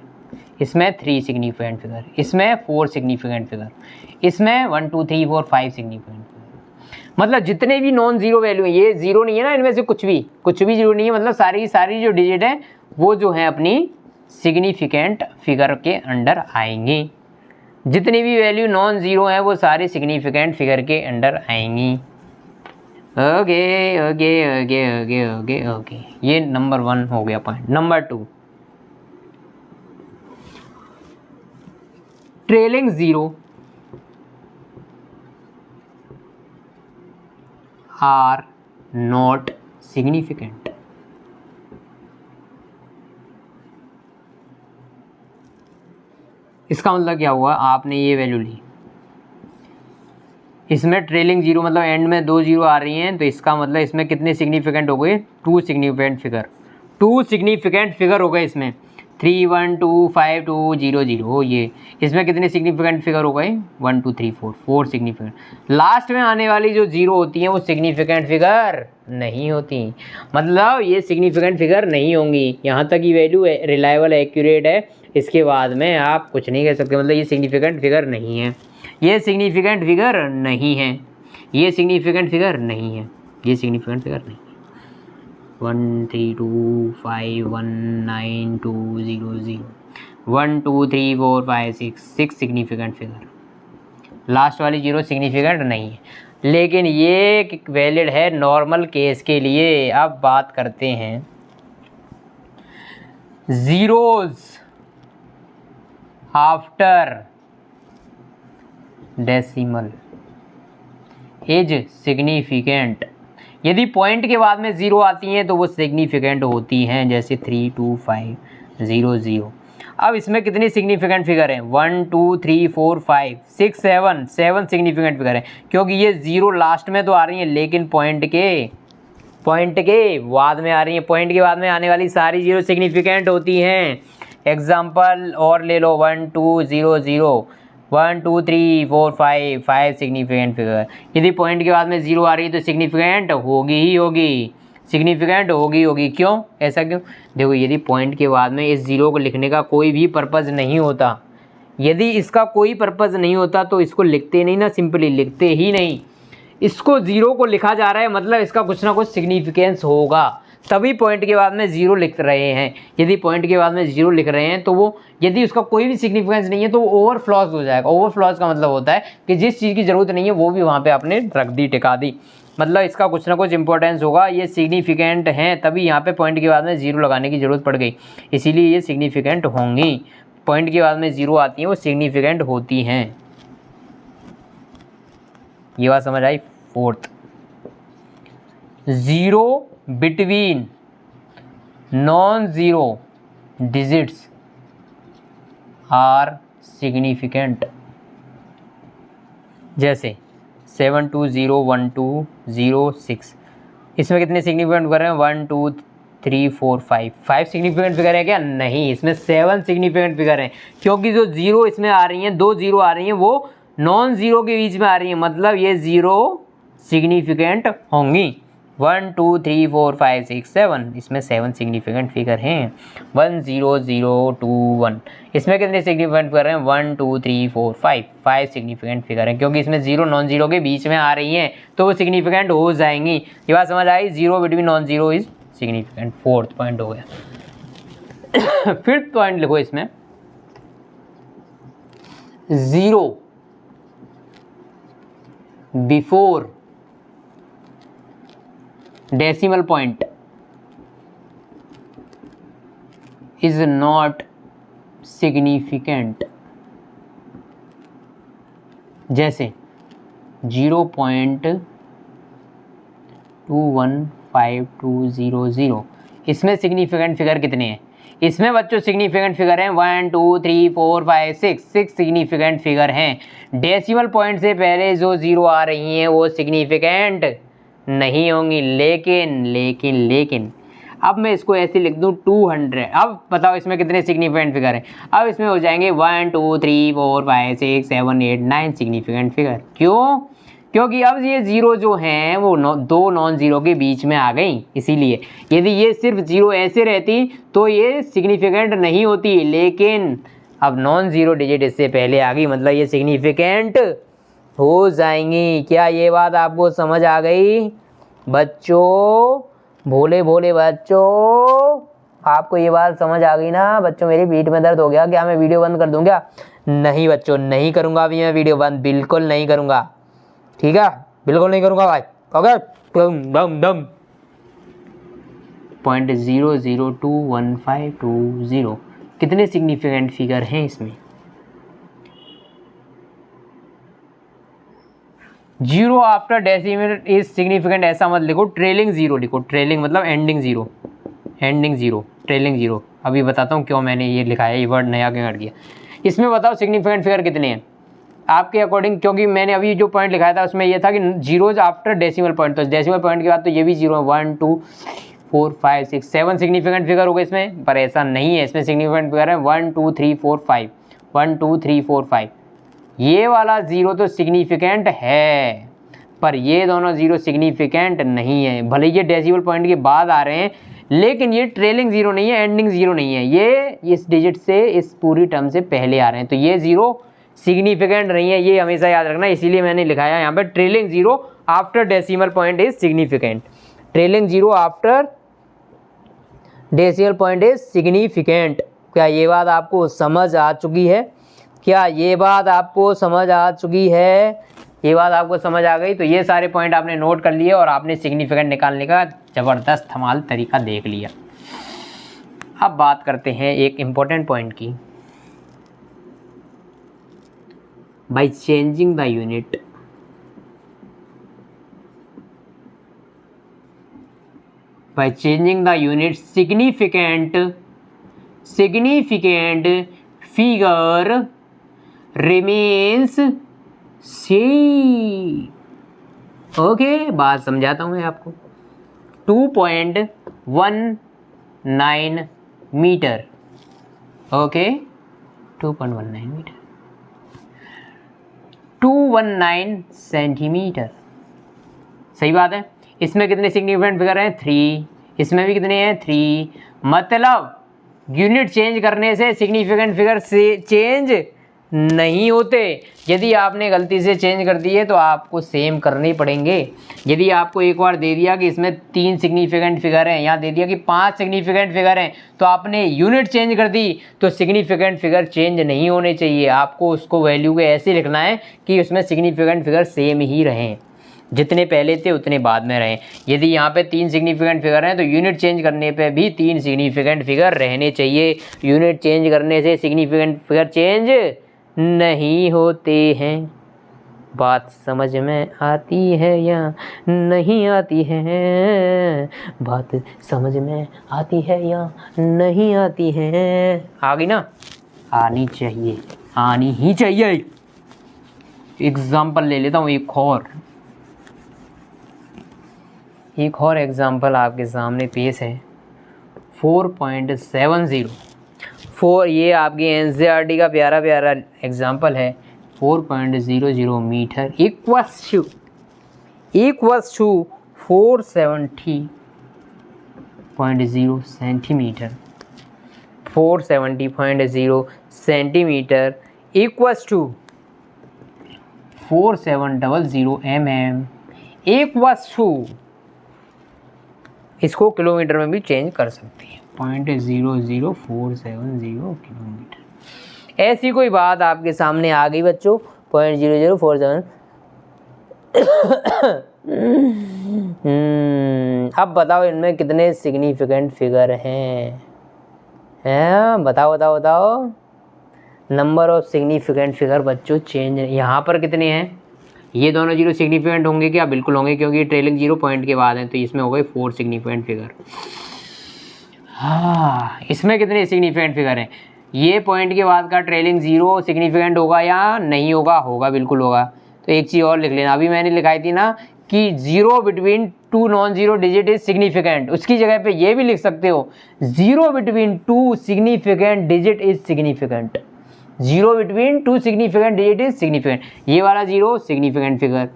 S1: इसमें 3 सिग्निफिकेंट फिगर, इसमें 4 सिग्निफिकेंट फिगर, इसमें 1 2 3 4 5 सिग्निफिकेंट फिगर। मतलब जितने भी नॉन जीरो वैल्यू हैं, ये जीरो नहीं है ना, इनमें से कुछ भी जीरो नहीं है, मतलब सारी जो डिजिट हैं वो जो है अपनी सिग्निफिकेंट फिगर के अंडर आएंगी। जितनी भी वैल्यू नॉन जीरो हैं वो सारे सिग्निफिकेंट फिगर के अंडर आएंगी। Okay okay okay okay okay okay, ये नंबर 1 हो गया point. Number 2, trailing zero are not significant. इसका मतलब क्या हुआ, आपने ये वैल्यू ली, इसमें ट्रेलिंग जीरो मतलब एंड में 2 जीरो आ रही हैं, तो इसका मतलब इसमें कितने सिग्निफिकेंट हो गए, 2 सिग्निफिकेंट फिगर। 2 सिग्निफिकेंट फिगर हो गए इसमें, 3 1 2 5 2 0 0। ये इसमें कितने सिग्निफिकेंट फिगर हो गए, 1 2 3 4 सिग्निफिकेंट। लास्ट में आने वाली जो जीरो होती हैं वो सिग्निफिकेंट फिगर नहीं होती, मतलब ये सिग्निफिकेंट फिगर नहीं होंगी। यहाँ तक की वैल्यू रिलायबल एक्यूरेट है, इसके बाद में आप कुछ नहीं कह सकते, मतलब ये सिग्निफिकेंट फिगर नहीं है, ये सिग्निफिकेंट फिगर नहीं है, ये सिग्निफिकेंट फिगर नहीं है, ये सिग्निफिकेंट फिगर नहीं है। 1 3 2 5 1 9 2 0 0 1 2 3 4 5 6 सिग्निफिकेंट फिगर। लास्ट वाली जीरो सिग्निफिकेंट नहीं है, लेकिन ये वैलिड है नॉर्मल केस के लिए। अब बात करते हैं zeros after decimal is significant. यदि पॉइंट के बाद में जीरो आती हैं तो वो सिग्निफिकेंट होती हैं, जैसे 3 2 5 0 0। अब इसमें कितनी सिग्निफिकेंट फिगर हैं, 1 2 3 4 5 6 7 सिग्निफिकेंट फिगर हैं, क्योंकि ये जीरो लास्ट में तो आ रही हैं लेकिन पॉइंट के बाद में आ रही हैं। पॉइंट के बाद में आने वाली सारी जीरो सिग्निफिकेंट होती हैं। एग्जाम्पल और ले लो, 1 2 0 0 1 2 3 4 5 सिग्निफिकेंट फिगर। यदि पॉइंट के बाद में जीरो आ रही है तो सिग्निफिकेंट होगी ही होगी, सिग्निफिकेंट होगी। क्यों, ऐसा क्यों? देखो, यदि पॉइंट के बाद में इस जीरो को लिखने का कोई भी पर्पज़ नहीं होता, यदि इसका कोई पर्पज़ नहीं होता तो इसको लिखते नहीं ना, सिंपली लिखते ही नहीं। इसको जीरो को लिखा जा रहा है मतलब इसका कुछ ना कुछ सिग्निफिकेंस होगा। तभी पॉइंट के बाद में 0 लिख रहे हैं। यदि पॉइंट के बाद में 0 लिख रहे हैं तो वो, यदि उसका कोई भी सिग्निफिकेंस नहीं है तो वो ओवरफ्लॉज हो जाएगा। ओवरफ्लॉज का मतलब होता है कि जिस चीज़ की ज़रूरत नहीं है वो भी वहाँ पे आपने रख दी, टिका दी, मतलब इसका कुछ ना कुछ इंपॉर्टेंस होगा। ये सिग्निफिकेंट हैं, तभी यहाँ पे पॉइंट के बाद में 0 लगाने की ज़रूरत पड़ गई, इसीलिए ये सिग्निफिकेंट होंगी। पॉइंट के बाद में 0 आती हैं वो सिग्निफिकेंट होती हैं। ये बात समझ आई। Fourth, 0 between non zero digits are significant. जैसे 720120 इसमें कितने सिग्निफिकेंट फिगर हैं? 1 2 3 4 5। 5 सिग्निफिकेंट फिगर है क्या? नहीं, इसमें 7 सिग्निफिकेंट फिगर हैं, क्योंकि जो 0 इसमें आ रही हैं, 2 0 आ रही हैं, वो नॉन ज़ीरो के बीच में आ रही हैं, मतलब ये 0 सिग्निफिकेंट होंगी। 1 2 3 4 5 6 7 इसमें 7 सिग्निफिकेंट फिगर हैं। 1 0 0 2 1 इसमें कितने सिग्निफिकेंट फिगर हैं? 1 2 3 4 5 5 सिग्निफिकेंट फिगर हैं, क्योंकि इसमें 0 नॉन ज़ीरो के बीच में आ रही हैं तो वो सिग्निफिकेंट हो जाएंगी। ये बात समझ आई। 0 between non zero is significant. Fourth point हो गया। फिफ्थ पॉइंट लिखो इसमें, 0 before decimal point is not significant. जैसे 0.215200 इसमें सिग्निफिकेंट फिगर कितने हैं? इसमें बच्चों सिग्निफिकेंट फिगर हैं 1 2 3 4 5 6 सिग्निफिकेंट फिगर हैं। डेसिमल पॉइंट से पहले जो 0 आ रही हैं वो सिग्निफिकेंट नहीं होंगी। लेकिन अब मैं इसको ऐसे लिख दूं 200। अब बताओ इसमें कितने सिग्निफिकेंट फिगर हैं? अब इसमें हो जाएंगे 1 2 3 4 5 6 7 8 9 सिग्निफिकेंट फिगर। क्यों? क्योंकि अब ये 0 जो हैं वो दो नॉन ज़ीरो के बीच में आ गई, इसीलिए। यदि ये सिर्फ 0 ऐसे रहती तो ये सिग्निफिकेंट नहीं होती, लेकिन अब नॉन ज़ीरो डिजिट इससे पहले आ गई, मतलब ये सिग्निफिकेंट हो जाएंगी। क्या ये बात आपको समझ आ गई बच्चों? भोले भोले बच्चों, आपको ये बात समझ आ गई ना बच्चों? मेरी पीठ में दर्द हो गया, क्या मैं वीडियो बंद कर दूं क्या? नहीं बच्चों, नहीं करूंगा अभी मैं वीडियो बंद, बिल्कुल नहीं करूंगा, ठीक है? बिल्कुल नहीं करूंगा भाई। ओके, डम डम। पॉइंट 0021520 कितने सिग्निफिकेंट फिगर हैं इसमें? 0 आफ्टर डेसिमल इज सिग्निफिकेंट ऐसा मत लिखो, ट्रेलिंग 0 लिखो। ट्रेलिंग मतलब एंडिंग 0, एंडिंग 0, ट्रेलिंग 0। अभी बताता हूँ क्यों मैंने ये लिखा है, ये वर्ड नया क्यों ऐड किया। इसमें बताओ सिग्निफिकेंट फिगर कितने हैं आपके अकॉर्डिंग, क्योंकि मैंने अभी जो पॉइंट लिखाया था उसमें ये था कि 0 आफ्टर डेसिमल पॉइंट, तो डेसिमल पॉइंट के बाद तो ये भी 0 है। 1 2 4 5 6 7 सिग्निफिकेंट फिगर हो गए इसमें, पर ऐसा नहीं है। इसमें सिग्निफिकेंट फिगर है 1 2 3 4 5, 1 2 3 4 5। ये वाला 0 तो सिग्निफिकेंट है, पर ये दोनों 0 सिग्निफिकेंट नहीं है। भले ये डेसिमल पॉइंट के बाद आ रहे हैं, लेकिन ये ट्रेलिंग 0 नहीं है, एंडिंग 0 नहीं है। ये इस डिजिट से, इस पूरी टर्म से पहले आ रहे हैं, तो ये 0 सिग्निफिकेंट नहीं है। ये हमेशा याद रखना, इसीलिए मैंने लिखाया यहाँ पे trailing 0 after decimal point is significant. Trailing 0 after decimal point is significant. क्या ये बात आपको समझ आ चुकी है? क्या ये बात आपको समझ आ चुकी है? ये बात आपको समझ आ गई? तो ये सारे पॉइंट आपने नोट कर लिए और आपने सिग्निफिकेंट निकालने का ज़बरदस्त हमाल तरीका देख लिया। अब बात करते हैं एक इम्पोर्टेंट पॉइंट की। By changing the unit, by changing the unit significant figure remains same। Okay, बात समझाता हूँ मैं आपको। 2.19 मीटर, ओके, 2.19 मीटर, 219 सेंटीमीटर, सही बात है। इसमें कितने सिग्निफिकेंट फिगर हैं? 3। इसमें भी कितने हैं? 3। मतलब यूनिट चेंज करने से सिग्निफिकेंट फिगर से चेंज नहीं होते। यदि आपने गलती से चेंज कर दिए तो आपको सेम करने ही पड़ेंगे। यदि आपको एक बार दे दिया कि इसमें 3 सिग्निफिकेंट फिगर हैं, यहाँ दे दिया कि 5 सिग्निफिकेंट फिगर हैं, तो आपने यूनिट चेंज कर दी, तो सिग्निफिकेंट फिगर चेंज नहीं होने चाहिए। आपको उसको वैल्यू को ऐसे लिखना है कि उसमें सिग्निफिकेंट फिगर सेम ही रहें, जितने पहले थे उतने बाद में रहें। यदि यहाँ पे 3 सिग्निफिकेंट फिगर हैं तो यूनिट चेंज करने पे भी 3 सिग्निफिकेंट फिगर रहने चाहिए। यूनिट चेंज करने से सिग्निफिकेंट फिगर चेंज नहीं होते हैं। बात समझ में आती है या नहीं आती है? बात समझ में आती है या नहीं आती है? आ गई ना? आनी चाहिए, आनी ही चाहिए। एग्जाम्पल ले लेता हूँ एक और एग्जाम्पल आपके सामने पेश है। 4.70 ये आपकी एनसीईआरटी का प्यारा प्यारा एग्जाम्पल है। 4.00 metre equals to 470.0 centimetre. 470.0 centimetre equals to 4700 mm equals to, इसको किलोमीटर में भी चेंज कर सकते हैं, 0.00470 किलोमीटर। ऐसी कोई बात आपके सामने आ गई बच्चों, 0.0047। अब बताओ इनमें कितने सिग्निफिकेंट फिगर हैं? बताओ। नंबर ऑफ सिग्निफिकेंट फिगर बच्चों चेंज यहाँ पर कितने हैं? ये दोनों जीरो सिग्निफिकेंट होंगे क्या? बिल्कुल होंगे, क्योंकि ट्रेलिंग 0 पॉइंट के बाद हैं, तो इसमें हो गए 4 सिग्निफिकेंट फिगर। हाँ, इसमें कितने सिग्निफिकेंट फिगर हैं? ये पॉइंट के बाद का ट्रेलिंग 0 सिग्निफिकेंट होगा या नहीं होगा? होगा, बिल्कुल होगा। तो एक चीज़ और लिख लेना, अभी मैंने लिखाई थी ना कि 0 between 2 non zero digit is significant, उसकी जगह पे ये भी लिख सकते हो 0 between 2 significant digit is significant. 0 between 2 significant digit is significant. ये वाला 0 सिग्निफिकेंट फिगर,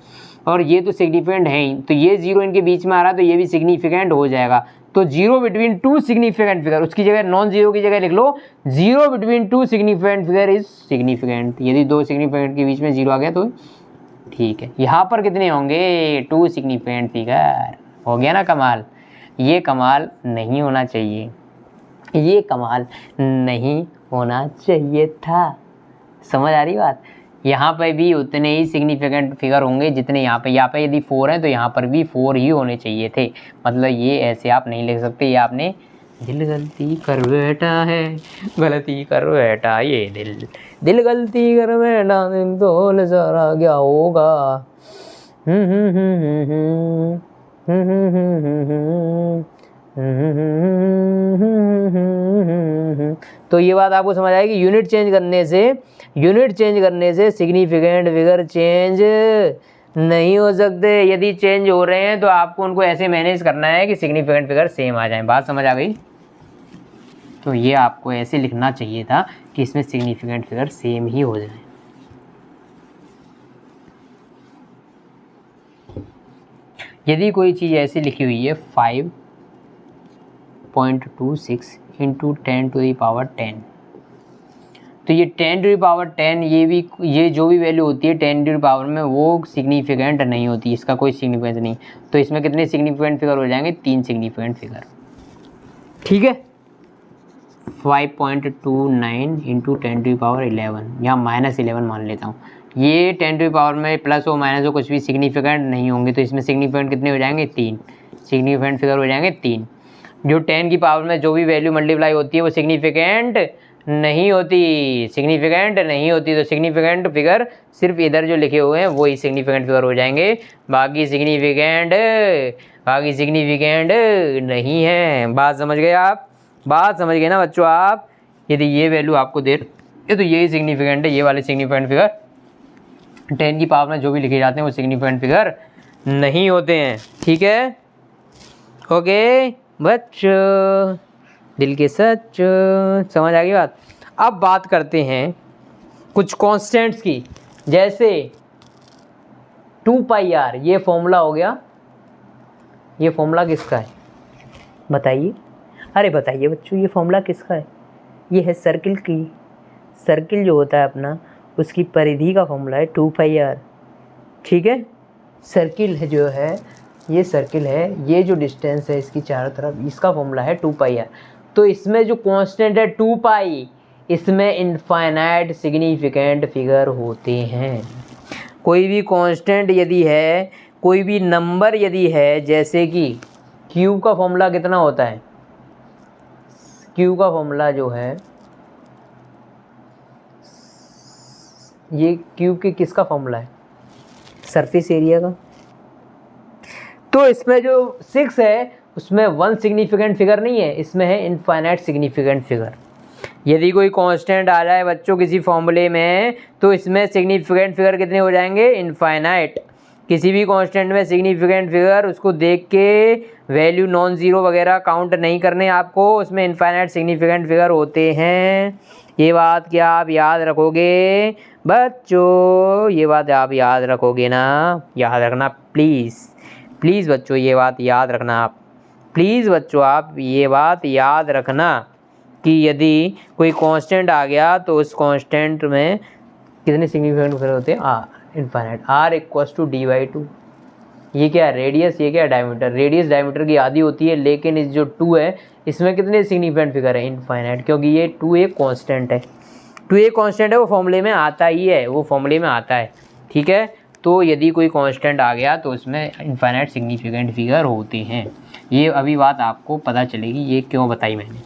S1: और ये तो सिग्निफिकेंट है ही, तो ये 0 इनके बीच में आ रहा है, तो ये भी सिग्निफिकेंट हो जाएगा। तो 0 बिटवीन 2 सिग्निफिकेंट फिगर, उसकी जगह नॉन जीरो की जगह लिख लो 0 between 2 significant figure is significant. यदि 2 सिग्निफिकेंट के बीच में 0 आ गया तो ठीक है। यहाँ पर कितने होंगे? 2 सिग्निफिकेंट फिगर। हो गया ना कमाल? ये कमाल नहीं होना चाहिए, ये कमाल नहीं होना चाहिए था। समझ आ रही बात? यहाँ पे भी उतने ही सिग्निफिकेंट फिगर होंगे जितने यहाँ पे यदि 4 हैं तो यहाँ पर भी 4 ही होने चाहिए थे। मतलब ये ऐसे आप नहीं लिख सकते, ये आपने दिल गलती कर बैठा है, गलती कर बैठा ये दिल गलती कर बैठा, दिल तो नजरा क्या होगा। तो ये बात आपको समझ आएगी। यूनिट चेंज करने से सिग्निफिकेंट फिगर चेंज नहीं हो सकते। यदि चेंज हो रहे हैं तो आपको उनको ऐसे मैनेज करना है कि सिग्निफिकेंट फिगर सेम आ जाए। बात समझ आ गई? तो ये आपको ऐसे लिखना चाहिए था कि इसमें सिग्निफिकेंट फिगर सेम ही हो जाए। यदि कोई चीज़ ऐसी लिखी हुई है 5.26 इंटू 10⁻10, तो ये 10⁻10 ये जो भी वैल्यू होती है 10⁻, में वो सिग्निफिकेंट नहीं होती, इसका कोई सिग्निफिकेंस नहीं। तो इसमें कितने सिग्निफिकेंट फिगर हो जाएंगे? 3 सिग्निफिकेंट फिगर। ठीक है, 5.29 इंटू 10⁻11, यहाँ -11 मान लेता हूँ। ये 10⁻, में प्लस हो माइनस हो कुछ भी सिग्निफिकेंट नहीं होंगे, तो इसमें सिग्निफिकेंट कितने हो जाएंगे? 3 सिग्निफिकेंट फिगर हो जाएंगे 3। जो 10 की पावर में जो भी वैल्यू मल्टीप्लाई होती है वो सिग्निफिकेंट नहीं होती, तो सिग्निफिकेंट फिगर सिर्फ इधर जो लिखे हुए हैं वो ही सिग्निफिकेंट फिगर हो जाएंगे, बाकी सिग्निफिकेंट नहीं है। बात समझ गए आप? बात समझ गए ना बच्चों आप? यदि ये वैल्यू आपको दे ये तो यही सिग्निफिकेंट है, ये वाले सिग्निफिकेंट फिगर 10 की पावर में जो भी लिखे जाते हैं वो सिग्निफिकेंट फिगर नहीं होते हैं। ठीक है, ओके बच्चों, दिल के सच, समझ आ गई बात? अब बात करते हैं कुछ कांस्टेंट्स की, जैसे 2πr, ये फॉर्मूला हो गया। ये फॉर्मूला किसका है बताइए? अरे बताइए बच्चों, ये फॉर्मूला किसका है? ये है सर्किल की। सर्किल जो होता है अपना उसकी परिधि का फॉर्मूला है 2πr। ठीक है, सर्किल है जो है, ये सर्किल है, ये जो डिस्टेंस है इसकी चारों तरफ, इसका फॉर्मूला है 2πr। तो इसमें जो कांस्टेंट है 2π, इसमें इनफाइनाइट सिग्निफिकेंट फिगर होते हैं। कोई भी कांस्टेंट यदि है, कोई भी नंबर यदि है, जैसे कि क्यू का फॉर्मूला कितना होता है, क्यू का फॉर्मूला जो है, ये क्यू के किसका फॉर्मूला है, सरफेस एरिया का। तो इसमें जो 6 है उसमें 1 सिग्निफिकेंट फिगर नहीं है, इसमें है इनफाइनाइट सिग्निफिकेंट फिगर। यदि कोई कांस्टेंट आ जाए बच्चों किसी फॉर्मूले में, तो इसमें सिग्निफिकेंट फिगर कितने हो जाएंगे, इनफाइनाइट। किसी भी कांस्टेंट में सिग्निफिकेंट फिगर, उसको देख के वैल्यू नॉन ज़ीरो वगैरह काउंट नहीं करने आपको, उसमें इनफाइनाइट सिग्निफिकेंट फिगर होते हैं। ये बात क्या आप याद रखोगे बच्चों, ये बात आप याद रखोगे ना, याद रखना प्लीज़, प्लीज़ बच्चों ये बात याद रखना आप, प्लीज़ बच्चों आप ये बात याद रखना कि यदि कोई कांस्टेंट आ गया तो उस कांस्टेंट में कितने सिग्निफिकेंट फिगर होते हैं, इनफाइनाइट। r = d/2। ये क्या है, रेडियस, ये क्या है, डायमीटर। रेडियस डायमीटर की आधी होती है, लेकिन इस जो 2 है इसमें कितने सिग्निफिकेंट फिगर है, इनफाइनाइट, क्योंकि ये 2 एक कांस्टेंट है। 2 एक कांस्टेंट है, वो फॉर्मूले में आता ही है, वो फॉर्मूले में आता है। ठीक है, तो यदि कोई कांस्टेंट आ गया तो उसमें इनफाइनाइट सिग्निफिकेंट फिगर होते हैं। ये अभी बात आपको पता चलेगी, ये क्यों बताई मैंने।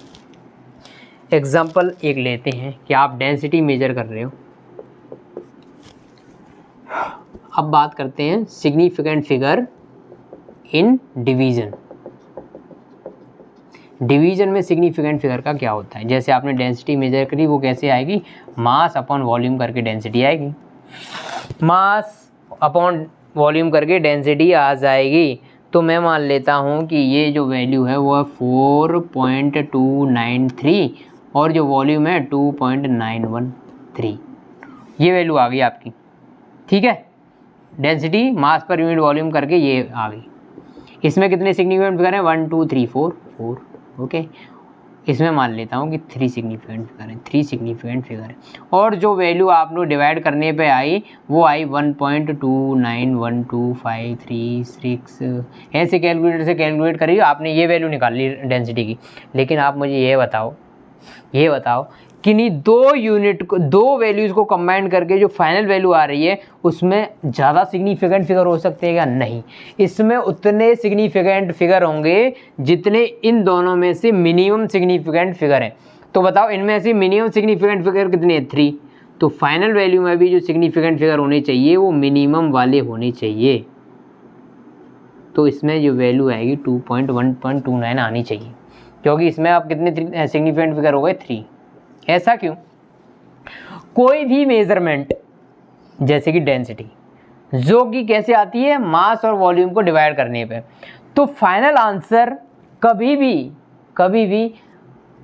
S1: एग्जाम्पल एक लेते हैं कि आप डेंसिटी मेजर कर रहे हो। अब बात करते हैं significant figure in division. Division में सिग्निफिकेंट फिगर का क्या होता है, जैसे आपने डेंसिटी मेजर करी, वो कैसे आएगी, मास अपॉन वॉल्यूम करके डेंसिटी आएगी, मास अपॉन वॉल्यूम करके डेंसिटी आ जाएगी। तो मैं मान लेता हूँ कि ये जो वैल्यू है वो है 4.293 और जो वॉल्यूम है 2.913, ये वैल्यू आ गई आपकी। ठीक है, density mass per unit volume करके ये आ गई। इसमें कितने सिग्निफिकेंट फिगर हैं, 1 2 3 4 4। ओके, इसमें मान लेता हूँ कि 3 सिग्निफिकेंट फिगर है, 3 सिग्निफिकेंट फिगर है। और जो वैल्यू आप लोग डिवाइड करने पे आई वो आई 1.29125336। ऐसे कैलकुलेटर से कैलकुलेट करिए, आपने ये वैल्यू निकाल ली डेंसिटी की। लेकिन आप मुझे ये बताओ कि नहीं, दो यूनिट को, दो वैल्यूज़ को कंबाइन करके जो फाइनल वैल्यू आ रही है उसमें ज़्यादा सिग्निफिकेंट फिगर हो सकते हैं क्या, नहीं। इसमें उतने सिग्निफिकेंट फिगर होंगे जितने इन दोनों में से मिनिमम सिग्निफिकेंट फिगर हैं। तो बताओ इनमें से मिनिमम सिग्निफिकेंट फिगर कितने हैं, 3। तो फाइनल वैल्यू में भी जो सिग्निफिकेंट फिगर होने चाहिए वो मिनिमम वाले होने चाहिए। तो इसमें जो वैल्यू आएगी 2.1.29 आनी चाहिए, क्योंकि इसमें आप कितने सिग्निफिकेंट फिगर हो गए, 3। ऐसा क्यों, कोई भी मेजरमेंट जैसे कि डेंसिटी, जो कि कैसे आती है, मास और वॉल्यूम को डिवाइड करने पे, तो फाइनल आंसर कभी भी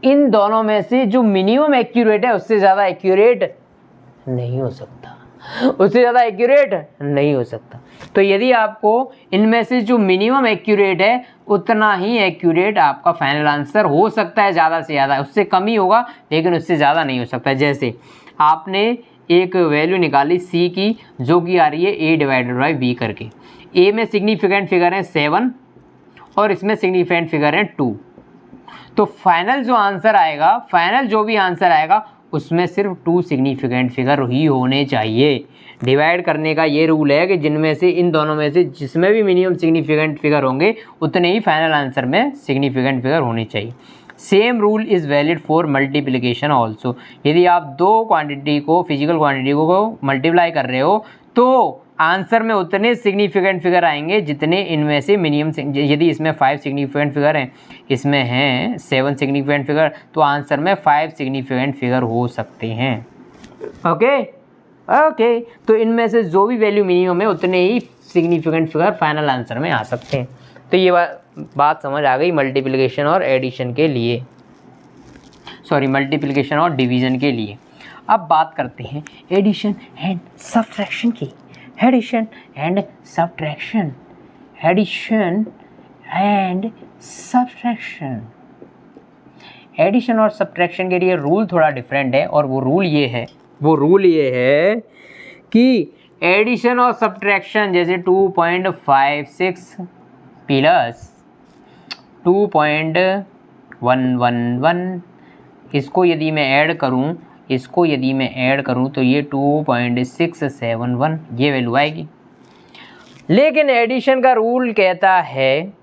S1: इन दोनों में से जो मिनिमम एक्यूरेट है उससे ज़्यादा एक्यूरेट नहीं हो सकता, उससे ज़्यादा एक्यूरेट नहीं हो सकता। तो यदि आपको इनमें से जो मिनिमम एक्यूरेट है उतना ही एक्यूरेट आपका फाइनल आंसर हो सकता है, ज़्यादा से ज़्यादा, उससे कम ही होगा लेकिन उससे ज़्यादा नहीं हो सकता। जैसे आपने एक वैल्यू निकाली C की, जो कि आ रही है A/B करके। A में सिग्निफिकेंट फिगर है 7 और इसमें सिग्निफिकेंट फिगर है 2। तो फाइनल जो आंसर आएगा, फाइनल जो भी आंसर आएगा उसमें सिर्फ 2 सिग्निफिकेंट फिगर ही होने चाहिए। डिवाइड करने का ये रूल है कि जिनमें से, इन दोनों में से जिसमें भी मिनिमम सिग्निफिकेंट फिगर होंगे उतने ही फाइनल आंसर में सिग्निफिकेंट फिगर होनी चाहिए। Same rule is valid for multiplication also. यदि आप दो क्वांटिटी को, फिजिकल क्वांटिटी को मल्टीप्लाई कर रहे हो तो आंसर में उतने सिग्निफिकेंट फिगर आएंगे जितने इनमें से मिनिमम। यदि इसमें 5 सिग्निफिकेंट फिगर हैं, इसमें हैं 7 सिग्निफिकेंट फिगर, तो आंसर में 5 सिग्निफिकेंट फिगर हो सकते हैं। ओके, तो इनमें से जो भी वैल्यू मिनिमम है उतने ही सिग्निफिकेंट फिगर फाइनल आंसर में आ सकते हैं। तो ये बात समझ आ गई मल्टीप्लिकेशन और एडिशन के लिए, सॉरी मल्टीप्लिकेशन और डिवीज़न के लिए। अब बात करते हैं एडिशन एंड सब्ट्रैक्शन की। Addition and subtraction, addition and subtraction. Addition और सब्ट्रैक्शन के लिए रूल थोड़ा डिफरेंट है, और वो रूल ये है वो रूल ये है कि एडिशन और सब्ट्रैक्शन, जैसे 2.56 प्लस 2.111, इसको यदि मैं ऐड करूं तो ये 2.671 ये वैल्यू आएगी। लेकिन एडिशन का रूल कहता है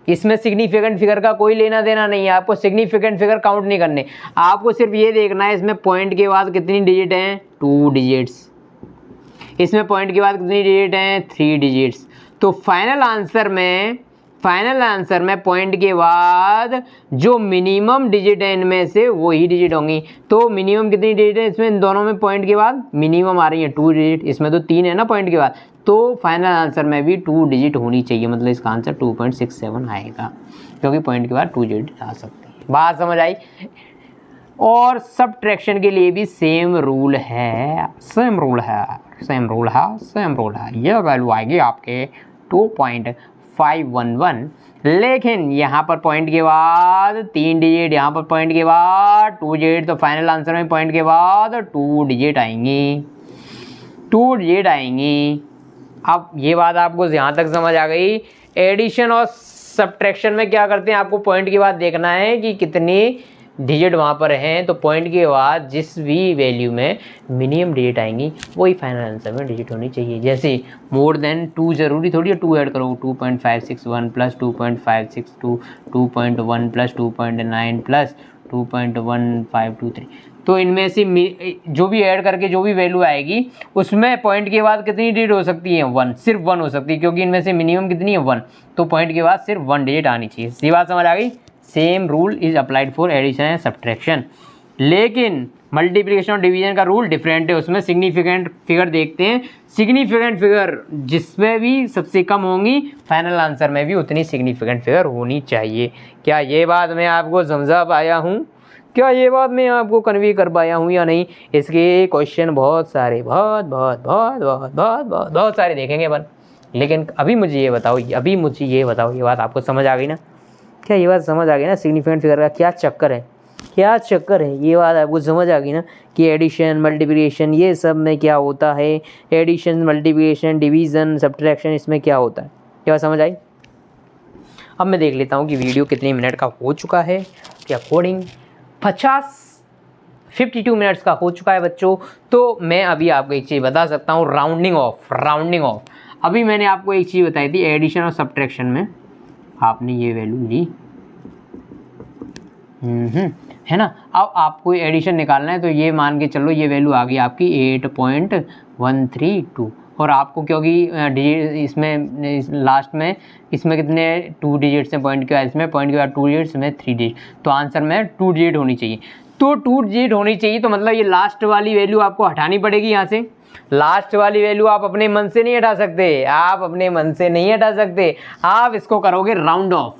S1: इसमें सिग्निफिकेंट फिगर का कोई लेना देना नहीं है, आपको सिग्निफिकेंट फिगर काउंट नहीं करने, आपको सिर्फ ये देखना है इसमें पॉइंट के बाद कितनी डिजिट हैं, 2 डिजिट्स, इसमें पॉइंट के बाद कितनी डिजिट हैं, 3 डिजिट्स। तो फाइनल आंसर में पॉइंट के बाद जो मिनिमम डिजिट है इनमें से वही डिजिट होंगी। तो मिनिमम कितनी डिजिट है इसमें, इन दोनों में पॉइंट के बाद मिनिमम आ रही है 2 डिजिट, इसमें तो 3 है ना पॉइंट के बाद, तो फाइनल आंसर में भी 2 डिजिट होनी चाहिए, मतलब इसका आंसर 2.67 आएगा, क्योंकि पॉइंट के बाद 2 डिजिट आ सकती है। बात समझ आई। और सब्ट्रैक्शन के लिए भी सेम रूल है, ये वैल्यू आएगी आपके 2.511, लेकिन यहाँ पर पॉइंट के बाद 3 डिजिट, यहाँ पर पॉइंट के बाद 2 डिजिट, तो फाइनल आंसर में पॉइंट के बाद 2 डिजिट आएंगी। अब ये बात आपको यहाँ तक समझ आ गई। एडिशन और सब्ट्रैक्शन में क्या करते हैं, आपको पॉइंट के बाद देखना है कि कितने डिजिट वहाँ पर हैं, तो पॉइंट के बाद जिस भी वैल्यू में मिनिमम डिजिट आएंगी वही फाइनल आंसर में डिजिट होनी चाहिए। जैसे मोर देन 2 जरूरी थोड़ी है 2 ऐड करो, 2.561 प्लस 2.562, 2.1 प्लस 2.9 प्लस 2.1523, तो इनमें से जो भी ऐड करके जो भी वैल्यू आएगी उसमें पॉइंट के बाद कितनी डिजिट हो सकती है, 1, सिर्फ 1 हो सकती है, क्योंकि इनमें से मिनिमम कितनी है 1, तो पॉइंट के बाद सिर्फ 1 डिजिट आनी चाहिए। सी बात समझ आ गई। Same rule is applied for addition and subtraction, लेकिन मल्टीप्लिकेशन और डिवीजन का रूल डिफरेंट है। उसमें सिग्निफिकेंट फिगर देखते हैं, सिग्निफिकेंट फिगर जिसमें भी सबसे कम होंगी फाइनल आंसर में भी उतनी सिग्निफिकेंट फिगर होनी चाहिए। क्या ये बात मैं आपको समझा पाया हूँ, क्या ये बात मैं आपको कन्वे कर पाया हूँ या नहीं? इसके क्वेश्चन बहुत सारे बहुत सारे देखेंगे अपन, लेकिन अभी मुझे ये बताओ ये बात आपको समझ आ गई ना? क्या ये बात समझ आ गई ना? सिग्निफिकेंट फिगर का क्या चक्कर है, ये बात आपको समझ आ गई ना कि एडिशन मल्टीप्लिकेशन ये सब में क्या होता है, एडिशन मल्टीप्लिकेशन डिवीज़न सब्ट्रैक्शन इसमें क्या होता है, क्या समझ आई? अब मैं देख लेता हूँ कि वीडियो कितने मिनट का हो चुका है। के अकॉर्डिंग 52 मिनट्स का हो चुका है बच्चों। तो मैं अभी आपको एक चीज़ बता सकता हूँ, राउंडिंग ऑफ। अभी मैंने आपको एक चीज़ बताई थी, एडिशन और सब्ट्रैक्शन में आपने ये वैल्यू ली है ना। अब आपको एडिशन निकालना है, तो ये मान के चलो ये वैल्यू आ गई आपकी 8.132, और आपको क्योंकि डिजिट इसमें लास्ट में इसमें कितने 2 डिजिट्स हैं पॉइंट के बाद, इसमें पॉइंट के बाद 2 डिजिट्स में 3 डिजिट, तो आंसर में 2 डिजिट होनी चाहिए। तो 2 डिजिट होनी चाहिए, तो मतलब ये लास्ट वाली वैल्यू आपको हटानी पड़ेगी यहाँ से। लास्ट वाली वैल्यू आप अपने मन से नहीं हटा सकते, आप इसको करोगे राउंड ऑफ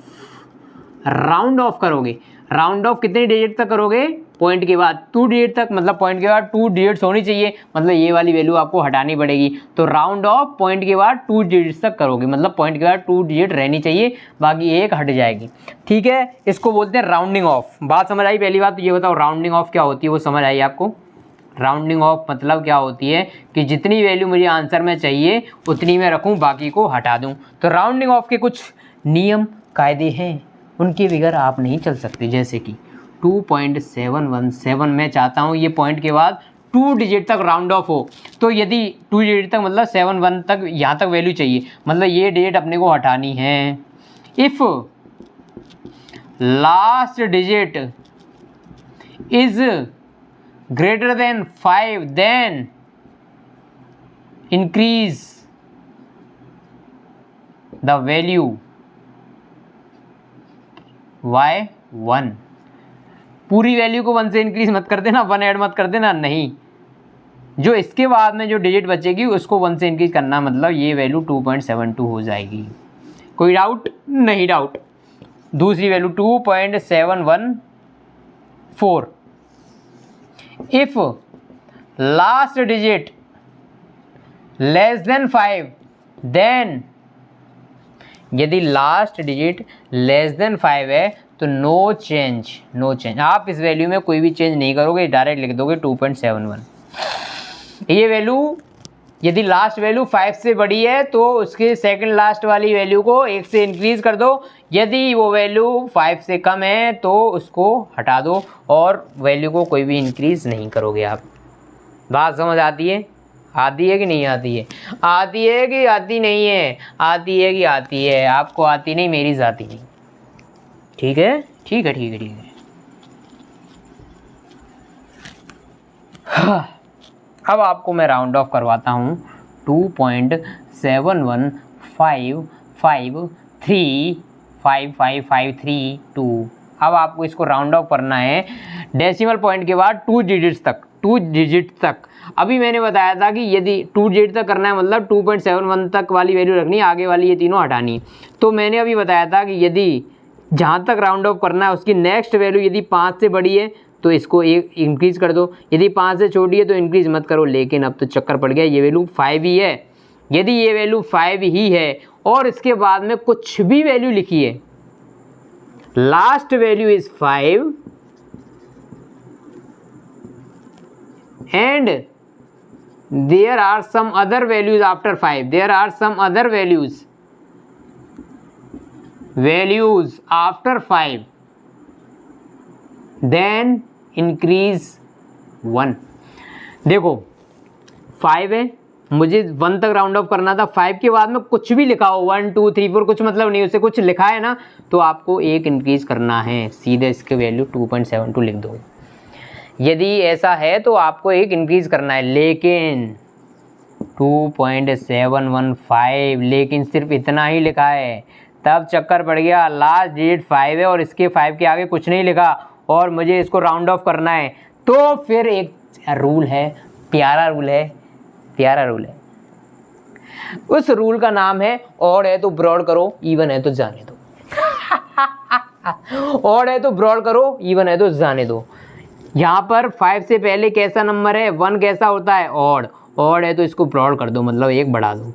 S1: करोगे। राउंड ऑफ कितने डिजिट तक करोगे, पॉइंट के बाद 2 डिजिट तक, मतलब पॉइंट के बाद 2 डिजिट्स होनी चाहिए, मतलब ये वाली वैल्यू आपको हटानी पड़ेगी। तो राउंड ऑफ पॉइंट के बाद 2 डिजिट्स तक करोगे, मतलब पॉइंट के बाद 2 डिजिट रहनी चाहिए, बाकी एक हट जाएगी। ठीक है, इसको बोलते हैं राउंडिंग ऑफ। बात समझ आई? पहली बात तो ये बताओ राउंडिंग ऑफ क्या होती है, वो समझ आई आपको? राउंडिंग ऑफ मतलब क्या होती है कि जितनी वैल्यू मुझे आंसर में चाहिए उतनी मैं रखूं, बाकी को हटा दूं। तो राउंडिंग ऑफ के कुछ नियम कायदे हैं, उनके बगैर आप नहीं चल सकते। जैसे कि 2.717 मैं चाहता हूं ये पॉइंट के बाद 2 डिजिट तक राउंड ऑफ हो, तो यदि 2 डिजिट तक मतलब 71 तक यहाँ तक वैल्यू चाहिए, मतलब ये डिजिट अपने को हटानी है। If last digit is greater than 5 then increase the value by 1। पूरी वैल्यू को 1 से इंक्रीज मत कर देना, 1 ऐड मत कर देना, नहीं, जो इसके बाद में जो डिजिट बचेगी उसको 1 से इंक्रीज करना, मतलब ये वैल्यू 2.72 हो जाएगी। कोई डाउट? नहीं डाउट। दूसरी value 2.714। If last digit less than 5 then, यदि लास्ट डिजिट लेस देन 5 है तो नो चेंज। आप इस वैल्यू में कोई भी चेंज नहीं करोगे, डायरेक्ट लिख दोगे 2.71। ये वैल्यू यदि लास्ट वैल्यू 5 से बड़ी है तो उसके सेकंड लास्ट वाली वैल्यू को 1 से इंक्रीज़ कर दो, यदि वो वैल्यू 5 से कम है तो उसको हटा दो और वैल्यू को कोई भी इंक्रीज़ नहीं करोगे आप। बात समझ आती है? आती है कि नहीं आती है? आती है कि आती नहीं है? आती है कि आती है? आपको आती नहीं, मेरी जाती नहीं। ठीक है, ठीक है, ठीक है, ठीक है। हाँ, अब आपको मैं राउंड ऑफ करवाता हूँ 2.715535553 अब आपको इसको राउंड ऑफ करना है डेसिमल पॉइंट के बाद 2 डिजिट तक। अभी मैंने बताया था कि यदि 2 डिजिट तक करना है मतलब 2.71 तक वाली वैल्यू रखनी है, आगे वाली ये तीनों हटानी। तो मैंने अभी बताया था कि यदि जहाँ तक राउंड ऑफ करना है उसकी नेक्स्ट वैल्यू यदि 5 से बड़ी है तो इसको एक इंक्रीज़ कर दो, यदि 5 से छोटी है तो इंक्रीज़ मत करो। लेकिन अब तो चक्कर पड़ गया, ये वैल्यू 5 ही है। यदि ये वैल्यू 5 ही है और इसके बाद में कुछ भी वैल्यू लिखी है, last value is 5 and there are some other values after 5, there are some other values after 5, then increase 1। देखो 5 है, मुझे 1 तक राउंड ऑफ करना था, 5 के बाद में कुछ भी लिखा हो 1 2 3 4 कुछ मतलब नहीं, उससे कुछ लिखा है ना तो आपको एक इंक्रीज करना है, सीधे इसके वैल्यू 2.72 लिख दो। यदि ऐसा है तो आपको एक इंक्रीज करना है, लेकिन 2.715 लेकिन सिर्फ इतना ही लिखा है, तब चक्कर पड़ गया। लास्ट डिजिट 5 है और इसके 5 के आगे कुछ नहीं लिखा और मुझे इसको राउंड ऑफ करना है। तो फिर एक रूल है, प्यारा रूल है, उस रूल का नाम है ऑड है तो ब्रॉड करो, इवन है तो जाने दो। ऑड है तो ब्रॉड करो, इवन है तो जाने दो। यहाँ पर 5 से पहले कैसा नंबर है, 1 कैसा होता है, ऑड। ऑड है तो इसको ब्रॉड कर दो, मतलब एक बढ़ा दो।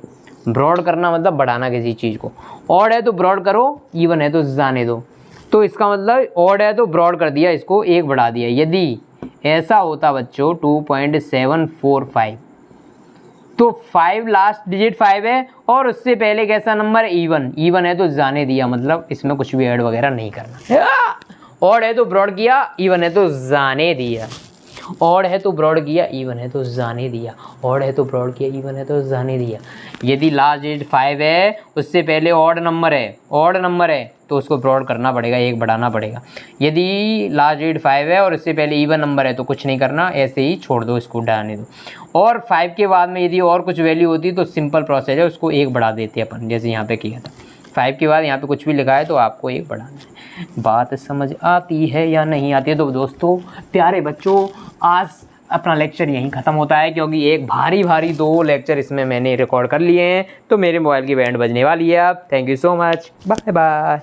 S1: ब्रॉड करना मतलब बढ़ाना किसी चीज़ को। ऑड है तो ब्रॉड करो, इवन है तो जाने दो। तो इसका मतलब ऑड है तो ब्रॉड कर दिया, इसको एक बढ़ा दिया। यदि ऐसा होता बच्चों 2.745 तो 5 लास्ट डिजिट 5 है और उससे पहले कैसा नंबर, इवन है तो जाने दिया, मतलब इसमें कुछ भी ऐड वगैरह नहीं करना। ऑड है तो ब्रॉड किया, इवन है तो जाने दिया। ऑड है तो ब्रॉड किया, इवन है तो जाने दिया। ऑड है तो ब्रॉड किया, इवन है तो जाने दिया। यदि लास्ट डिजिट 5 है उससे पहले ऑड नंबर है तो उसको ब्रॉड करना पड़ेगा, एक बढ़ाना पड़ेगा। यदि लास्ट डिजिट 5 है और इससे पहले इवन नंबर है तो कुछ नहीं करना, ऐसे ही छोड़ दो, इसको डालने दो। और 5 के बाद में यदि और कुछ वैल्यू होती तो सिंपल प्रोसेस है, उसको एक बढ़ा देते अपन, जैसे यहाँ पे किया था। 5 के बाद यहाँ पे कुछ भी लिखा है तो आपको एक बढ़ाना है। बात समझ आती है या नहीं आती है? तो दोस्तों प्यारे बच्चों, आज अपना लेक्चर यहीं ख़त्म होता है, क्योंकि एक भारी 2 लेक्चर इसमें मैंने रिकॉर्ड कर लिए हैं, तो मेरे मोबाइल की बैंड बजने वाली है अब। Thank you so much, bye bye.